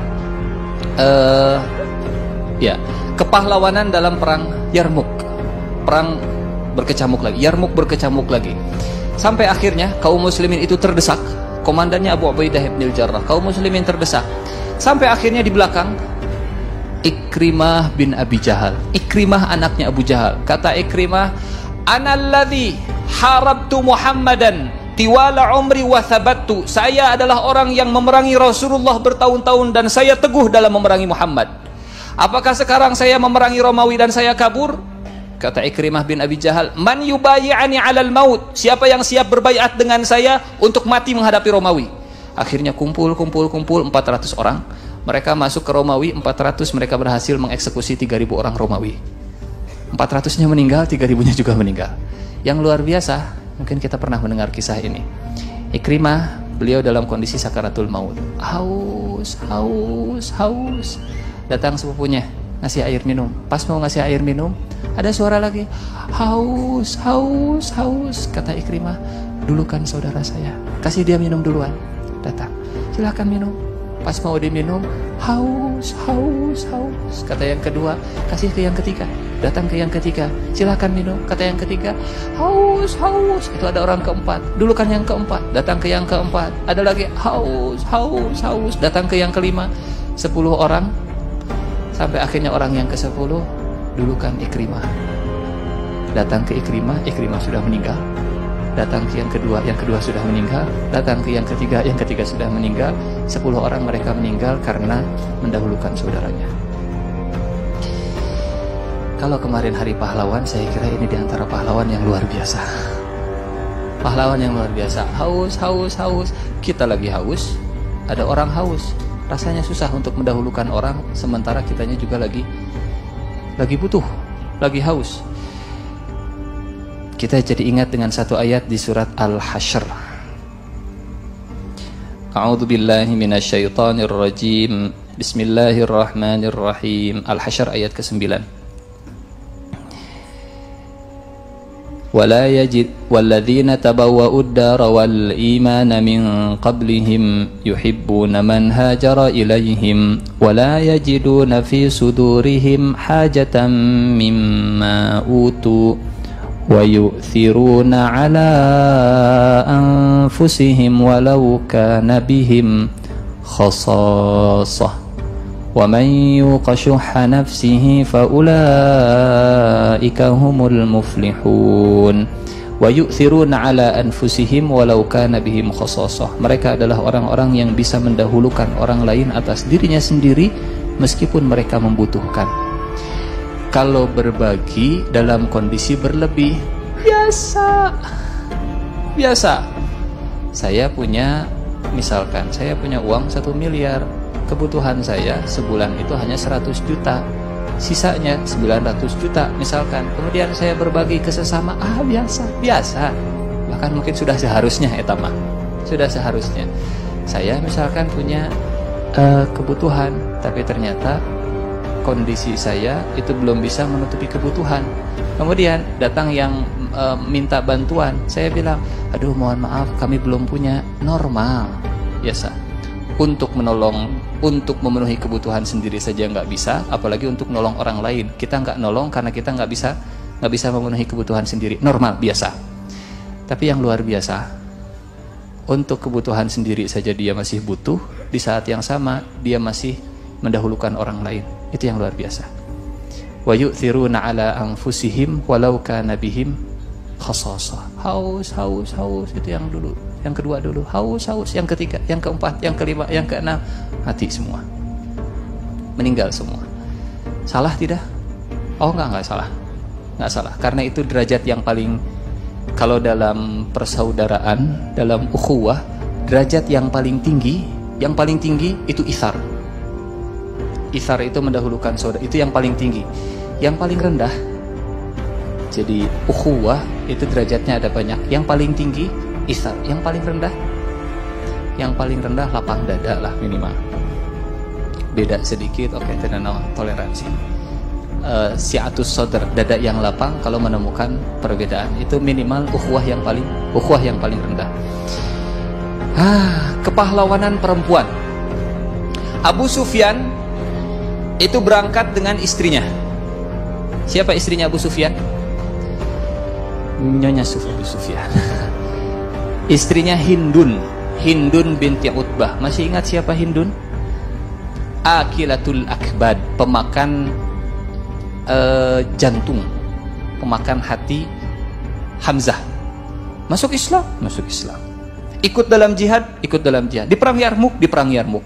kepahlawanan dalam perang Yarmuk. Perang berkecamuk lagi, Yarmuk berkecamuk lagi. Sampai akhirnya kaum muslimin itu terdesak. Komandannya Abu Ubaidah bin Al-Jarrah. Kaum muslimin terdesak. Sampai akhirnya di belakang Ikrimah bin Abi Jahal. Ikrimah anaknya Abu Jahal. Kata Ikrimah, analladzi harabtu Muhammadan tiwala umri wa thabattu. Saya adalah orang yang memerangi Rasulullah bertahun-tahun dan saya teguh dalam memerangi Muhammad. Apakah sekarang saya memerangi Romawi dan saya kabur? Kata Ikrimah bin Abi Jahal, man yubayi'ani 'alal maut. Siapa yang siap berbaiat dengan saya untuk mati menghadapi Romawi? Akhirnya kumpul 400 orang. Mereka masuk ke Romawi, 400 mereka berhasil mengeksekusi 3.000 orang Romawi. 400-nya meninggal, 3.000-nya juga meninggal. Yang luar biasa, mungkin kita pernah mendengar kisah ini. Ikrimah, beliau dalam kondisi sakaratul maut. Haus. Datang sepupunya, ngasih air minum. Pas mau ngasih air minum, ada suara lagi, haus. Kata Ikrimah, dulu kan saudara saya, kasih dia minum duluan. Datang, silakan minum. Pas mau diminum, haus. Kata yang kedua, kasih ke yang ketiga. Datang ke yang ketiga, silakan minum. Kata yang ketiga, haus. Itu ada orang keempat. Dulu kan yang keempat. Datang ke yang keempat. Ada lagi, haus. Datang ke yang kelima. 10 orang. Sampai akhirnya orang yang ke-10, dulu kan Ikrimah. Datang ke Ikrimah sudah meninggal. Datang ke yang kedua sudah meninggal. Datang ke yang ketiga sudah meninggal. 10 orang mereka meninggal karena mendahulukan saudaranya. Kalau kemarin hari pahlawan, saya kira ini diantara pahlawan yang luar biasa. Pahlawan yang luar biasa. Haus. Kita lagi haus, ada orang haus. Rasanya susah untuk mendahulukan orang, sementara kitanya juga lagi butuh, lagi haus. Kita jadi ingat dengan satu ayat di surat Al-Hasyr. A'udzu billahi minasyaitonir rajim. Bismillahirrahmanirrahim. Al-Hasyr ayat ke-9. ولا يجد والذين تبوأوا الدار والإيمان من قبلهم يحبون من هاجر إليهم ولا يجدون في صدورهم حاجة مما أوتوا ويؤثرون على أنفسهم ولو كان بهم خصاصة ومن يوق شح نفسه فأولئك هم المفلحون Wa yu'thiruna ala anfusihim walau kana bihim khassasah. Mereka adalah orang-orang yang bisa mendahulukan orang lain atas dirinya sendiri meskipun mereka membutuhkan. Kalau berbagi dalam kondisi berlebih, biasa. Saya punya, misalkan saya punya uang 1 miliar, kebutuhan saya sebulan itu hanya 100 juta, sisanya 900 juta misalkan. Kemudian saya berbagi ke sesama, biasa. Bahkan mungkin sudah seharusnya sudah seharusnya. Saya misalkan punya kebutuhan, tapi ternyata kondisi saya itu belum bisa menutupi kebutuhan. Kemudian datang yang minta bantuan, saya bilang, aduh mohon maaf kami belum punya. Normal, biasa. Untuk menolong, untuk memenuhi kebutuhan sendiri saja nggak bisa, apalagi untuk nolong orang lain. Kita nggak nolong karena kita nggak bisa memenuhi kebutuhan sendiri. Normal, biasa. Tapi yang luar biasa, untuk kebutuhan sendiri saja dia masih butuh, di saat yang sama dia masih mendahulukan orang lain. Itu yang luar biasa. Wa yu'thiruna ala anfusihim walau kana bihim khassasah. Haus, itu yang dulu. Yang kedua dulu, haus, yang ketiga, yang keempat, yang kelima, yang keenam, mati semua. Meninggal semua. Salah tidak? Oh enggak salah. Enggak salah. Karena itu derajat yang paling, kalau dalam persaudaraan, dalam ukhuwah, derajat yang paling tinggi itu itsar. Itsar itu mendahulukan saudara, itu yang paling tinggi. Yang paling rendah, jadi ukhuwah itu derajatnya ada banyak. Yang paling tinggi itsar, yang paling rendah lapang dada lah minimal. Beda sedikit, oke, tidak toleransi. Si'atus sadr, dada yang lapang kalau menemukan perbedaan, itu minimal ukhuwah yang paling rendah. Kepahlawanan perempuan. Abu Sufyan itu berangkat dengan istrinya. Siapa istrinya Abu Sufyan? Nyonya Abu Sufyan. Istrinya Hindun binti Utbah. Masih ingat siapa Hindun? Akilatul akbad, pemakan jantung, pemakan hati Hamzah. Masuk Islam. Ikut dalam jihad. Di perang Yarmuk,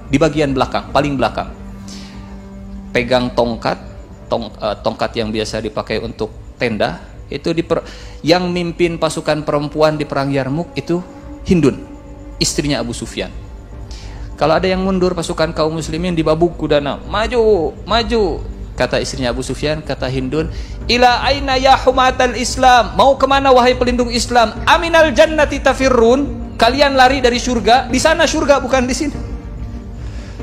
di bagian belakang, paling belakang. Pegang tongkat yang biasa dipakai untuk tenda. Itu yang mimpin pasukan perempuan di perang Yarmuk itu Hindun, istrinya Abu Sufyan. Kalau ada yang mundur pasukan kaum muslimin dibabuk kudana, maju. Kata istrinya Abu Sufyan, kata Hindun, ila aina ya humatal Islam, mau kemana wahai pelindung Islam? Aminal jannati tafirrun, kalian lari dari surga, di sana surga bukan di sini.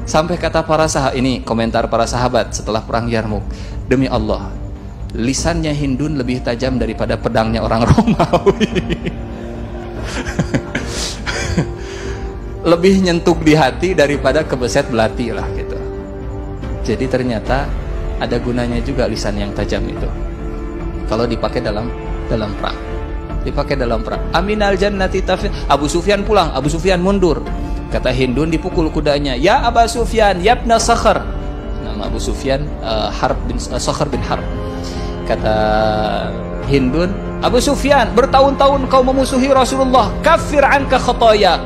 Sampai kata para sahabat, ini komentar para sahabat setelah perang Yarmuk, demi Allah, lisannya Hindun lebih tajam daripada pedangnya orang Romawi. Lebih nyentuh di hati daripada kebeset belati lah gitu. Jadi ternyata ada gunanya juga lisan yang tajam itu kalau dipakai dalam perang. Aminal jannati tafir. Abu Sufyan pulang, Abu Sufyan mundur. Kata Hindun, dipukul kudanya, ya Abu Sufyan yabna Sakhr. Nama Abu Sufyan Sakhr bin Harb. Kata Hindun, Abu Sufyan, bertahun-tahun kau memusuhi Rasulullah, kafir anka khotoya,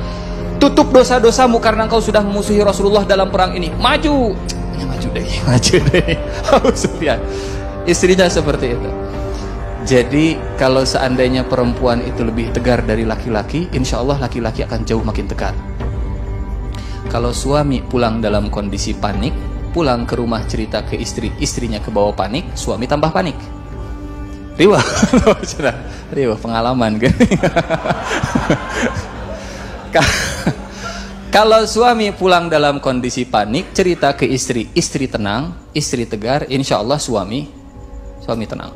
tutup dosa-dosamu karena kau sudah memusuhi Rasulullah dalam perang ini. Maju deh. Abu Sufyan, istrinya seperti itu. Jadi kalau seandainya perempuan itu lebih tegar dari laki-laki, insya Allah laki-laki akan jauh makin tegar. Kalau suami pulang dalam kondisi panik, pulang ke rumah cerita ke istri, istrinya kebawa panik, suami tambah panik. Riwah pengalaman kan. Kalau suami pulang dalam kondisi panik, cerita ke istri, istri tenang, istri tegar, insya Allah suami tenang.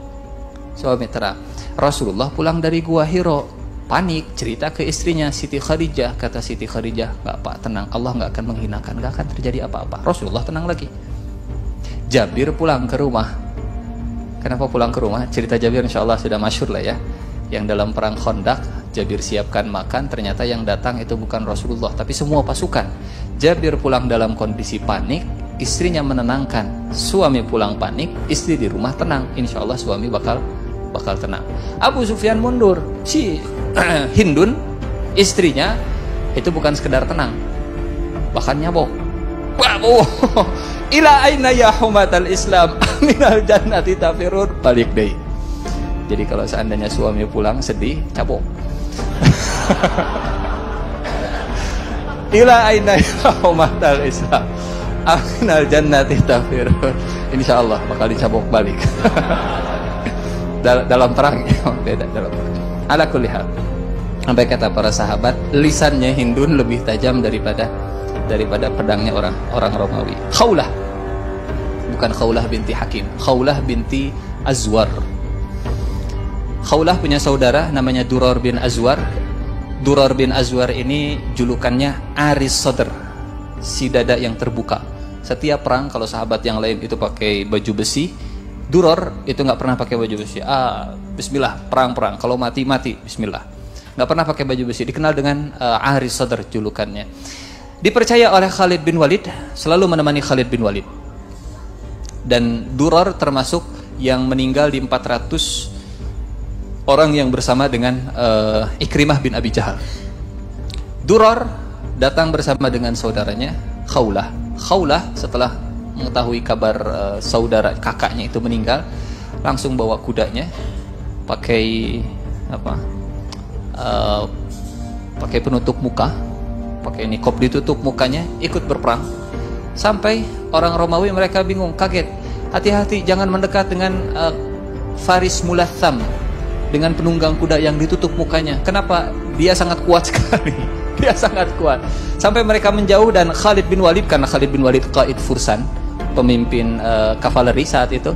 Rasulullah pulang dari Gua Hiro, panik, cerita ke istrinya Siti Khadijah. Kata Siti Khadijah, enggak Pak, tenang, Allah enggak akan menghinakan, enggak akan terjadi apa-apa. Rasulullah tenang lagi. Jabir pulang ke rumah. Kenapa pulang ke rumah? Cerita Jabir insya Allah sudah masyhur lah ya. Yang dalam perang Khandaq, Jabir siapkan makan, ternyata yang datang itu bukan Rasulullah tapi semua pasukan. Jabir pulang dalam kondisi panik, istrinya menenangkan. Suami pulang panik, istri di rumah tenang. Insya Allah suami bakal bakal tenang. Abu Sufyan mundur, si Hindun istrinya itu bukan sekedar tenang, bahkan nyabok. Waduh, ila aina ya humatal Islam minal jannati tafirun, balik deh. Jadi kalau seandainya suami pulang sedih, cabok. Ila aina ya humatal Islam minal jannati tafirun, insyaallah bakal dicabok balik. dalam terang ya, beda dalam. Ala kulli hal, sampai kata para sahabat, lisannya Hindun lebih tajam daripada pedangnya orang Romawi. Khawlah, bukan Khawlah binti Hakim, Khawlah binti Azwar. Khawlah punya saudara namanya Durar bin Azwar. Durar bin Azwar ini julukannya Aris Sodr, si dada yang terbuka. Setiap perang kalau sahabat yang lain itu pakai baju besi, Durar itu nggak pernah pakai baju besi. Bismillah, perang-perang. Kalau mati Bismillah. Nggak pernah pakai baju besi. Dikenal dengan Aris Sodr julukannya. Dipercaya oleh Khalid bin Walid, selalu menemani Khalid bin Walid. Dan Durar termasuk yang meninggal di 400 orang yang bersama dengan Ikrimah bin Abi Jahal. Durar datang bersama dengan saudaranya Khawlah. Khawlah setelah mengetahui kabar saudara kakaknya itu meninggal, langsung bawa kudanya, pakai pakai penutup muka, pakai niqab ditutup mukanya, ikut berperang. Sampai orang Romawi mereka bingung, kaget. Hati-hati, jangan mendekat dengan Faris Mulatham, dengan penunggang kuda yang ditutup mukanya. Kenapa? Dia sangat kuat sekali. Dia sangat kuat. Sampai mereka menjauh dan Khalid bin Walid, karena Khalid bin Walid qaid Fursan, pemimpin kavaleri saat itu.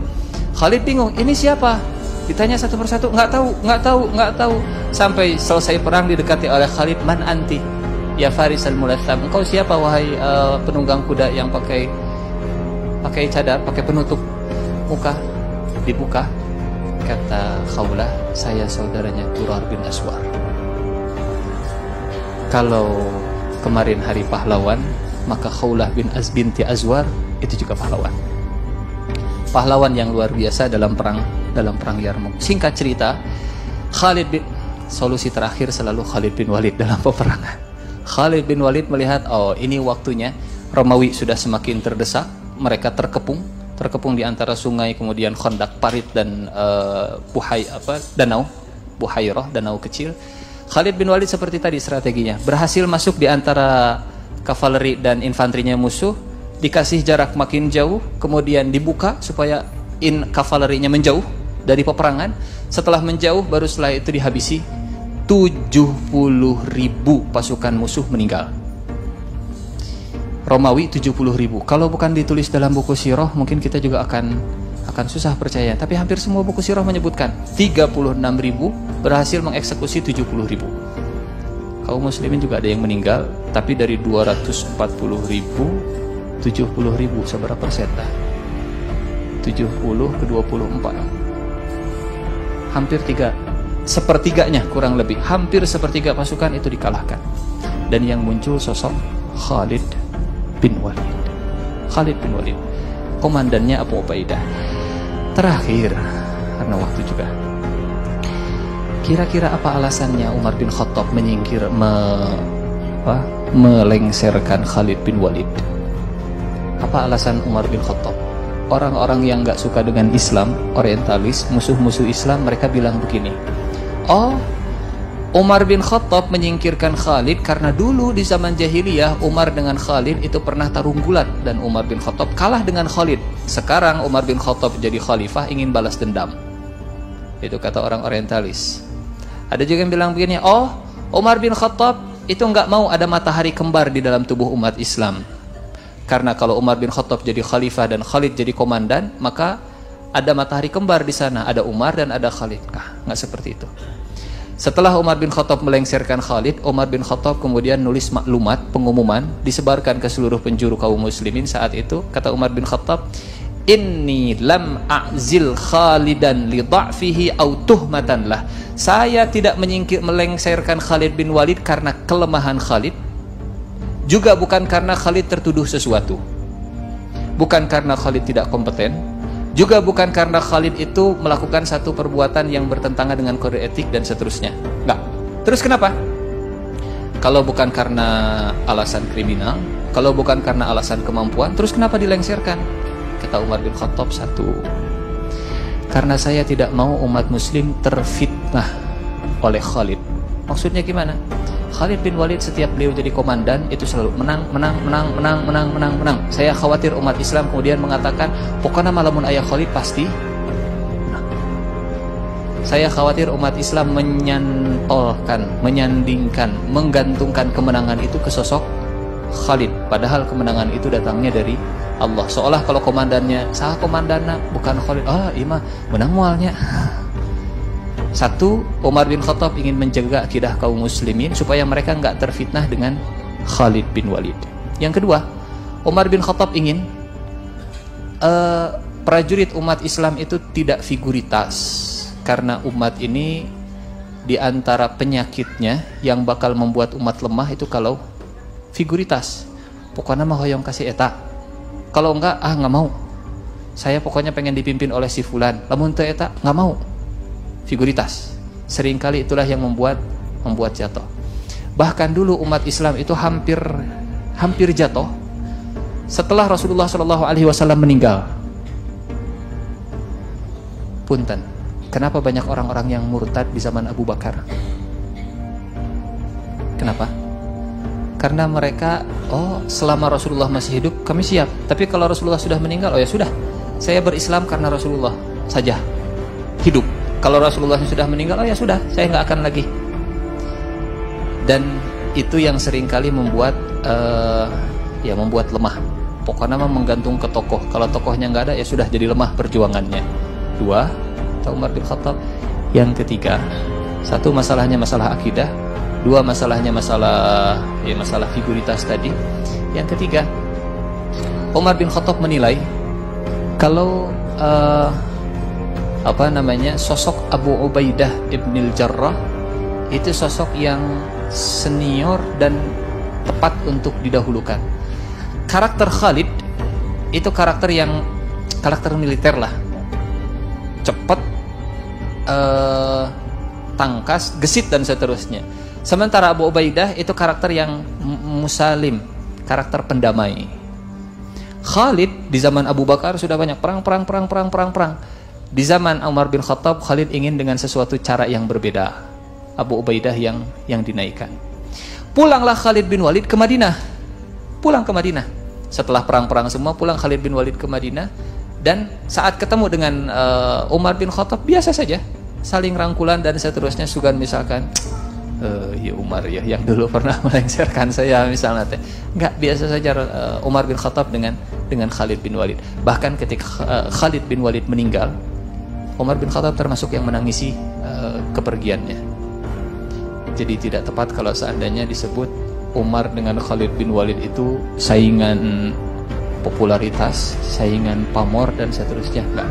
Khalid bingung, ini siapa? Ditanya satu persatu, nggak tahu. Sampai selesai perang didekati oleh Khalid, man anti? Ya Faris al-Mulatham, engkau siapa wahai penunggang kuda yang pakai cadar, pakai penutup muka? Dibuka. Kata Khawlah, saya saudaranya Durar bin Aswar. Kalau kemarin hari pahlawan, maka Khawlah binti Azwar itu juga pahlawan. Pahlawan yang luar biasa dalam perang Yarmouk. Singkat cerita, solusi terakhir selalu Khalid bin Walid dalam peperangan. Khalid bin Walid melihat, oh ini waktunya, Romawi sudah semakin terdesak, mereka terkepung di antara sungai, kemudian Khandak, Parit dan danau Buhairah, danau kecil. Khalid bin Walid seperti tadi strateginya, berhasil masuk di antara kavaleri dan infanterinya musuh, dikasih jarak makin jauh, kemudian dibuka supaya kavalerinya menjauh dari peperangan. Setelah menjauh, baru setelah itu dihabisi. 70.000 pasukan musuh meninggal. Romawi 70.000. Kalau bukan ditulis dalam buku sirah, mungkin kita juga akan susah percaya. Tapi hampir semua buku sirah menyebutkan 36.000 berhasil mengeksekusi 70.000. Kaum muslimin juga ada yang meninggal, tapi dari 240.000, 70.000 seberapa persen? 70 ke 24. Hampir sepertiganya kurang lebih, hampir sepertiga pasukan itu dikalahkan. Dan yang muncul sosok Khalid bin Walid. Khalid bin Walid, komandannya Abu Ubaidah. Terakhir, karena waktu juga, kira-kira apa alasannya Umar bin Khattab melengsarkan Khalid bin Walid? Apa alasan Umar bin Khattab? Orang-orang yang gak suka dengan Islam, orientalis, musuh-musuh Islam, mereka bilang begini, oh, Umar bin Khattab menyingkirkan Khalid karena dulu di zaman jahiliyah Umar dengan Khalid itu pernah tarung gulat dan Umar bin Khattab kalah dengan Khalid. Sekarang Umar bin Khattab jadi khalifah, ingin balas dendam. Itu kata orang orientalis. Ada juga yang bilang begini, oh, Umar bin Khattab itu nggak mau ada matahari kembar di dalam tubuh umat Islam. Karena kalau Umar bin Khattab jadi khalifah dan Khalid jadi komandan, maka ada matahari kembar di sana, ada Umar dan ada Khalid. Nggak seperti itu. Setelah Umar bin Khattab melengsarkan Khalid, Umar bin Khattab kemudian nulis maklumat, pengumuman, disebarkan ke seluruh penjuru kaum muslimin saat itu. Kata Umar bin Khattab, inni lam a'zil Khalidan li dha'fihi aw tuhmatan lah. Saya tidak melengsarkan Khalid bin Walid karena kelemahan Khalid, juga bukan karena Khalid tertuduh sesuatu, bukan karena Khalid tidak kompeten, Juga bukan karena Khalid itu melakukan satu perbuatan yang bertentangan dengan kode etik dan seterusnya. Enggak. Terus kenapa? Kalau bukan karena alasan kriminal, kalau bukan karena alasan kemampuan, terus kenapa dilengsarkan? Kata Umar bin Khattab, satu, karena saya tidak mau umat muslim terfitnah oleh Khalid. Maksudnya gimana? Khalid bin Walid setiap beliau jadi komandan itu selalu menang. Saya khawatir umat Islam kemudian mengatakan, pokoknya malamun ayah Khalid pasti menang. Saya khawatir umat Islam menyantolkan, menyandingkan, menggantungkan kemenangan itu ke sosok Khalid, padahal kemenangan itu datangnya dari Allah. Seolah kalau komandannya sah komandannya bukan Khalid, ima menang mualnya. Satu, Umar bin Khattab ingin menjaga akidah kaum muslimin supaya mereka nggak terfitnah dengan Khalid bin Walid. Yang kedua, Umar bin Khattab ingin prajurit umat Islam itu tidak figuritas, karena umat ini diantara penyakitnya yang bakal membuat umat lemah itu kalau figuritas. Pokoknya mah hoyong kasih eta, kalau enggak nggak mau. Saya pokoknya pengen dipimpin oleh si fulan, lamun teu eta nggak mau. Figuritas. Seringkali itulah yang membuat jatuh. Bahkan dulu umat Islam itu hampir jatuh setelah Rasulullah SAW meninggal. Punten, kenapa banyak orang-orang yang murtad di zaman Abu Bakar? Kenapa? Karena mereka, selama Rasulullah masih hidup kami siap, tapi kalau Rasulullah sudah meninggal, ya sudah, saya berislam karena Rasulullah saja hidup. Kalau Rasulullah sudah meninggal, ya sudah, saya nggak akan lagi. Dan itu yang seringkali membuat lemah. Pokoknya menggantung ke tokoh. Kalau tokohnya nggak ada, ya sudah jadi lemah perjuangannya. Dua, Umar bin Khattab. Yang ketiga, satu masalahnya masalah akidah. Dua masalahnya masalah figuritas tadi. Yang ketiga, Umar bin Khattab menilai kalau sosok Abu Ubaidah ibnil Jarrah itu sosok yang senior dan tepat untuk didahulukan. Karakter Khalid itu karakter militer lah, cepat, tangkas, gesit dan seterusnya. Sementara Abu Ubaidah itu karakter yang musalim, karakter pendamai. Khalid di zaman Abu Bakar sudah banyak perang. Di zaman Umar bin Khattab, Khalid ingin dengan sesuatu cara yang berbeda. Abu Ubaidah yang dinaikkan. Pulanglah Khalid bin Walid ke Madinah. Pulang ke Madinah. Setelah perang-perang semua, pulang Khalid bin Walid ke Madinah. Dan saat ketemu dengan Umar bin Khattab, biasa saja, saling rangkulan dan seterusnya. Sugan misalkan, ya Umar ya, yang dulu pernah melengsarkan saya misalnya teh. Enggak, biasa saja Umar bin Khattab dengan Khalid bin Walid. Bahkan ketika Khalid bin Walid meninggal, Umar bin Khattab termasuk yang menangisi kepergiannya. Jadi tidak tepat kalau seandainya disebut Umar dengan Khalid bin Walid itu saingan popularitas, saingan pamor dan seterusnya. Enggak.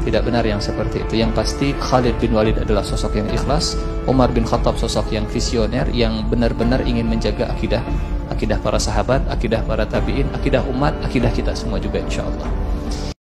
Tidak benar yang seperti itu. Yang pasti Khalid bin Walid adalah sosok yang ikhlas, Umar bin Khattab sosok yang visioner, yang benar-benar ingin menjaga akidah para sahabat, akidah para tabi'in, akidah umat, akidah kita semua juga insyaallah.